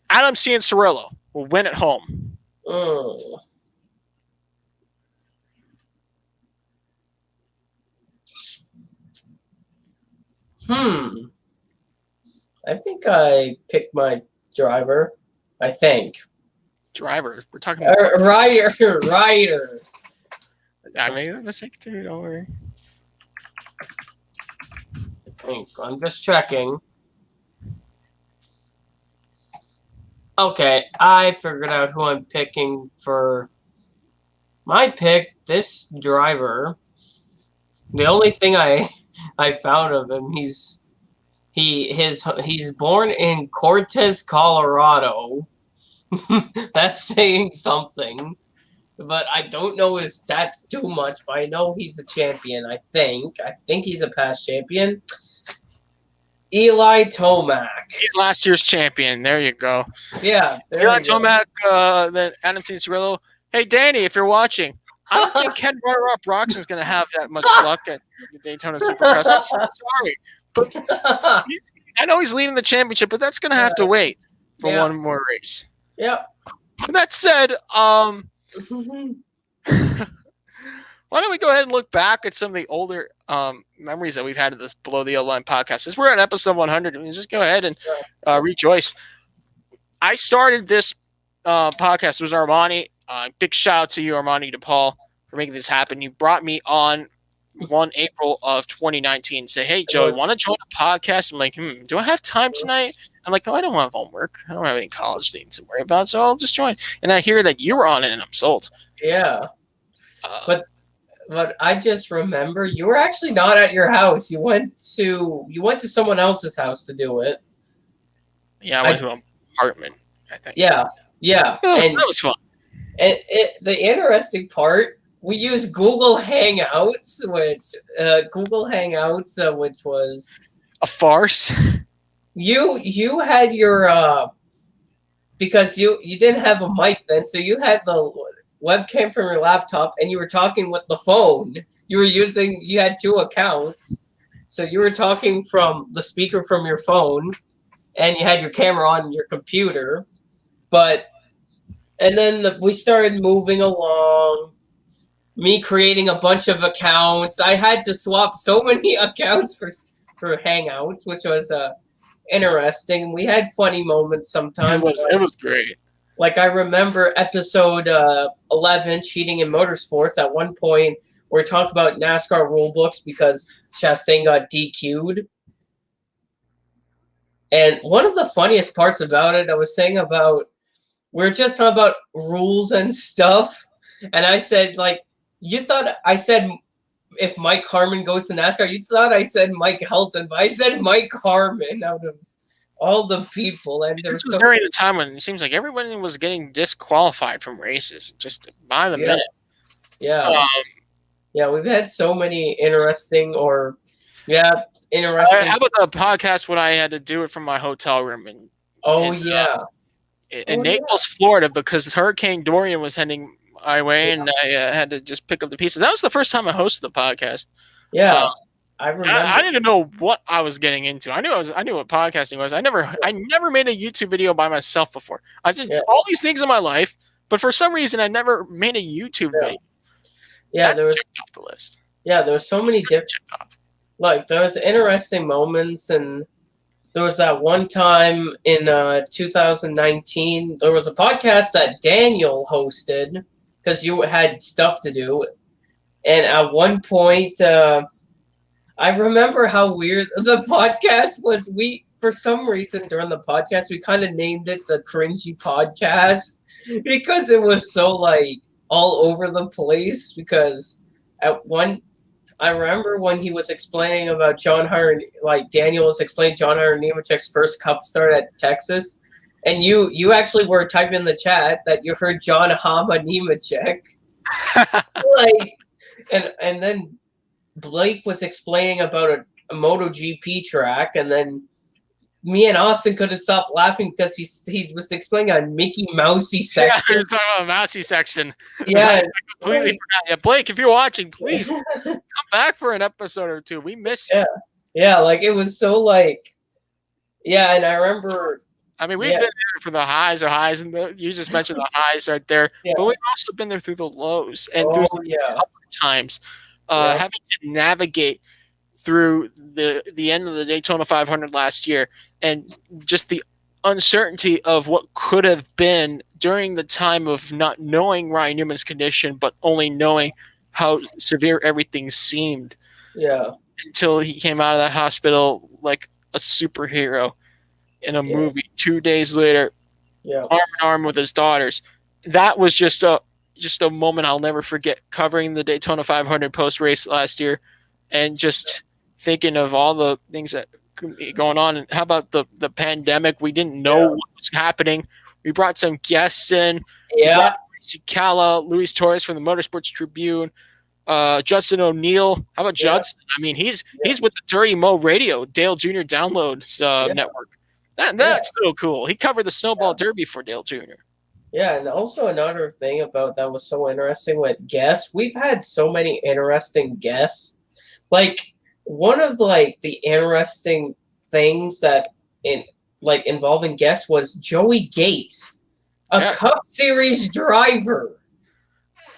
[SPEAKER 1] Adam Cianciarulo will win at home.
[SPEAKER 3] Oh. I think I picked my driver. I think.
[SPEAKER 1] Driver? We're talking about...
[SPEAKER 3] Rider.
[SPEAKER 1] I made a mistake too, don't worry.
[SPEAKER 3] I'm just checking. Okay, I figured out who I'm picking for my pick. This driver. The only thing I found of him, he's born in Cortez, Colorado. That's saying something. But I don't know his stats too much, but I know he's a champion, I think. I think he's a past champion. Eli Tomac.
[SPEAKER 1] He's last year's champion. There you go.
[SPEAKER 3] Yeah.
[SPEAKER 1] Eli Tomac, then Adam Cianciarulo. Hey, Danny, if you're watching, I don't think Ken Runner-Up Roxon's going to have that much luck at the Daytona Supercross. I'm so sorry. But I know he's leading the championship, but that's going to have to wait for one more race.
[SPEAKER 3] Yep.
[SPEAKER 1] With that said, why don't we go ahead and look back at some of the older memories that we've had of this Below the Yellow Line podcast. Since we're at episode 100, we just go ahead and rejoice. I started this podcast. It was Armani. Big shout out to you, Armani DePaul, for making this happen. You brought me on 1 April of 2019. Say, hey, Joe, you want to join a podcast? I'm like, do I have time tonight? I'm like, oh, I don't have homework. I don't have any college things to worry about, so I'll just join. And I hear that you were on it, and I'm sold.
[SPEAKER 3] Yeah. But I just remember you were actually not at your house. You went to someone else's house to do it.
[SPEAKER 1] Yeah, I went to an apartment, I think.
[SPEAKER 3] Yeah.
[SPEAKER 1] Oh, and that was fun.
[SPEAKER 3] And the interesting part we used Google Hangouts, which was
[SPEAKER 1] a farce.
[SPEAKER 3] You had your because you didn't have a mic then, so you had the webcam from your laptop and you were talking with the phone. You had 2 accounts. So you were talking from the speaker from your phone and you had your camera on your computer. And then we started moving along. Me creating a bunch of accounts. I had to swap so many accounts for Hangouts, which was interesting. We had funny moments sometimes.
[SPEAKER 1] It was great.
[SPEAKER 3] Like I remember episode 11, Cheating in Motorsports. At one point, we talked about NASCAR rule books because Chastain got DQ'd. And one of the funniest parts about it, we were just talking about rules and stuff. And I said, like, I said if Mike Harmon goes to NASCAR, you thought I said Mike Helton, but I said Mike Harmon out of all the people. And
[SPEAKER 1] this was during the time when it seems like everybody was getting disqualified from races just by the minute.
[SPEAKER 3] Yeah. We've had so many interesting.
[SPEAKER 1] How about the podcast when I had to do it from my hotel room? In Naples, Florida, because Hurricane Dorian was heading my way, and I had to just pick up the pieces. That was the first time I hosted the podcast.
[SPEAKER 3] Yeah, I remember.
[SPEAKER 1] I didn't know what I was getting into. I knew what podcasting was. I never made a YouTube video by myself before. I did all these things in my life, but for some reason, I never made a YouTube video.
[SPEAKER 3] Yeah,
[SPEAKER 1] there was off the list.
[SPEAKER 3] Yeah, there were so many different. Like there was interesting moments, and there was that one time in 2019. There was a podcast that Daniel hosted because you had stuff to do, and at one point, I remember how weird the podcast was. For some reason, during the podcast, we kind of named it the Cringy Podcast because it was so like all over the place. Because I remember when he was explaining about John Hunter, like Daniel was explaining John Hunter Nemechek's first Cup start at Texas, and you actually were typing in the chat that you heard John Hama Nemechek, and then Blake was explaining about a MotoGP track, and then me and Austin couldn't stop laughing because he was explaining a Mickey Mousey section.
[SPEAKER 1] Yeah, you're talking about the Mousey section.
[SPEAKER 3] Yeah,
[SPEAKER 1] I completely forgot. Yeah, Blake, if you're watching, please come back for an episode or two. We missed you.
[SPEAKER 3] Yeah, like it was so like, and I remember.
[SPEAKER 1] I mean, we've been there for the highs, and you just mentioned the highs right there. Yeah. But we've also been there through the lows and through the tough times, having to navigate through the end of the Daytona 500 last year, and just the uncertainty of what could have been during the time of not knowing Ryan Newman's condition, but only knowing how severe everything seemed.
[SPEAKER 3] Yeah.
[SPEAKER 1] Until he came out of that hospital like a superhero in a movie 2 days later, arm in arm with his daughters. That was just a moment I'll never forget, covering the Daytona 500 post-race last year and just thinking of all the things that could be going on. And how about the pandemic? We didn't know what was happening. We brought some guests in.
[SPEAKER 3] Yeah.
[SPEAKER 1] Cala, Luis Torres from the Motorsports Tribune, Judson O'Neill. How about Judson? I mean, he's with the Dirty Mo Radio, Dale Jr. Downloads network. That's so cool. He covered the Snowball Derby for Dale Jr.
[SPEAKER 3] Yeah, and also another thing about that was so interesting with guests. We've had so many interesting guests. Like one of the interesting things that involving guests was Joey Gates, a Cup Series driver.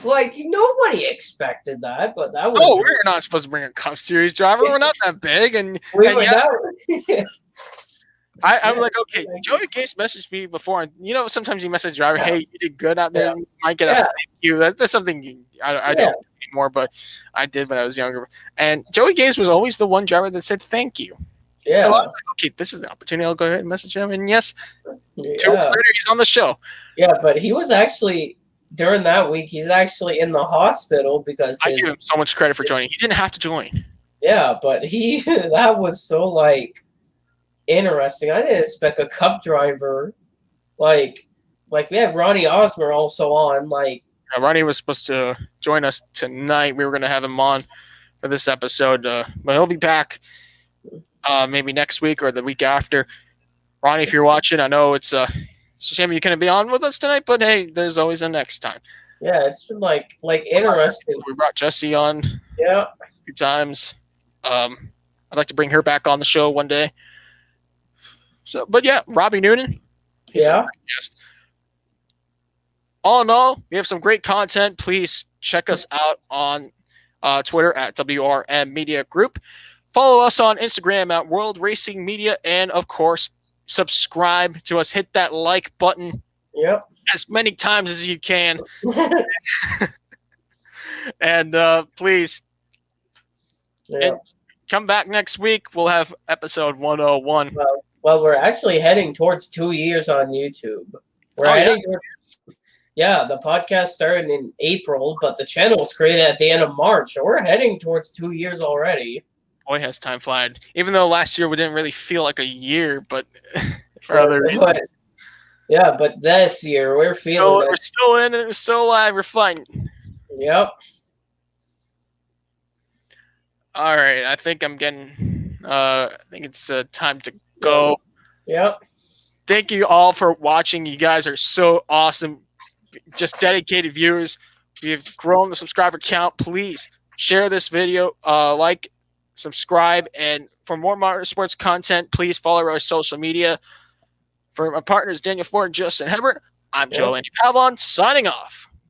[SPEAKER 3] Like nobody expected that, but that was.
[SPEAKER 1] Oh, we're not supposed to bring a Cup Series driver. We're not that big, and I'm like, okay, Joey Gates messaged me before, and sometimes you message a driver, hey, you did good out there. You might get a thank you. That's something I don't anymore, but I did when I was younger. And Joey Gates was always the one driver that said thank you. Yeah. So I'm like, okay, this is the opportunity. I'll go ahead and message him. And 2 weeks later, he's on the show.
[SPEAKER 3] Yeah, but he was actually, during that week, he's actually in the hospital because
[SPEAKER 1] I give him so much credit for joining. He didn't have to join.
[SPEAKER 3] Yeah, but that was so interesting. I didn't expect a Cup driver like we had Ronnie Osmer also on.
[SPEAKER 1] Ronnie was supposed to join us tonight. We were going to have him on for this episode, but he'll be back maybe next week or the week after. Ronnie, if you're watching, I know it's a shame you couldn't be on with us tonight, but hey, there's always a next time.
[SPEAKER 3] Yeah, it's been like interesting.
[SPEAKER 1] We brought Jessie on
[SPEAKER 3] a
[SPEAKER 1] few times. I'd like to bring her back on the show one day. So, but yeah, Robbie Noonan. He's a great guest. All in all, we have some great content. Please check us out on Twitter at WRM Media Group. Follow us on Instagram at World Racing Media. And, of course, subscribe to us. Hit that like button as many times as you can. And please come back next week. We'll have episode 101.
[SPEAKER 3] Well, we're actually heading towards 2 years on YouTube. We're heading towards... Yeah, the podcast started in April, but the channel was created at the end of March, so we're heading towards 2 years already.
[SPEAKER 1] Boy, has time flied. Even though last year we didn't really feel like a year, but for other reasons.
[SPEAKER 3] Yeah, but this year we're feeling
[SPEAKER 1] we're still in it. We're still alive. We're fighting.
[SPEAKER 3] Yep.
[SPEAKER 1] All right, I think I'm getting. I think it's time to go.
[SPEAKER 3] Yep.
[SPEAKER 1] Thank you all for watching. You guys are so awesome. Just dedicated viewers. We have grown the subscriber count. Please share this video, like, subscribe, and for more motorsports content, please follow our social media. For my partners Daniel Ford and Justin Hebert, I'm Joe Landy Pavlon signing off.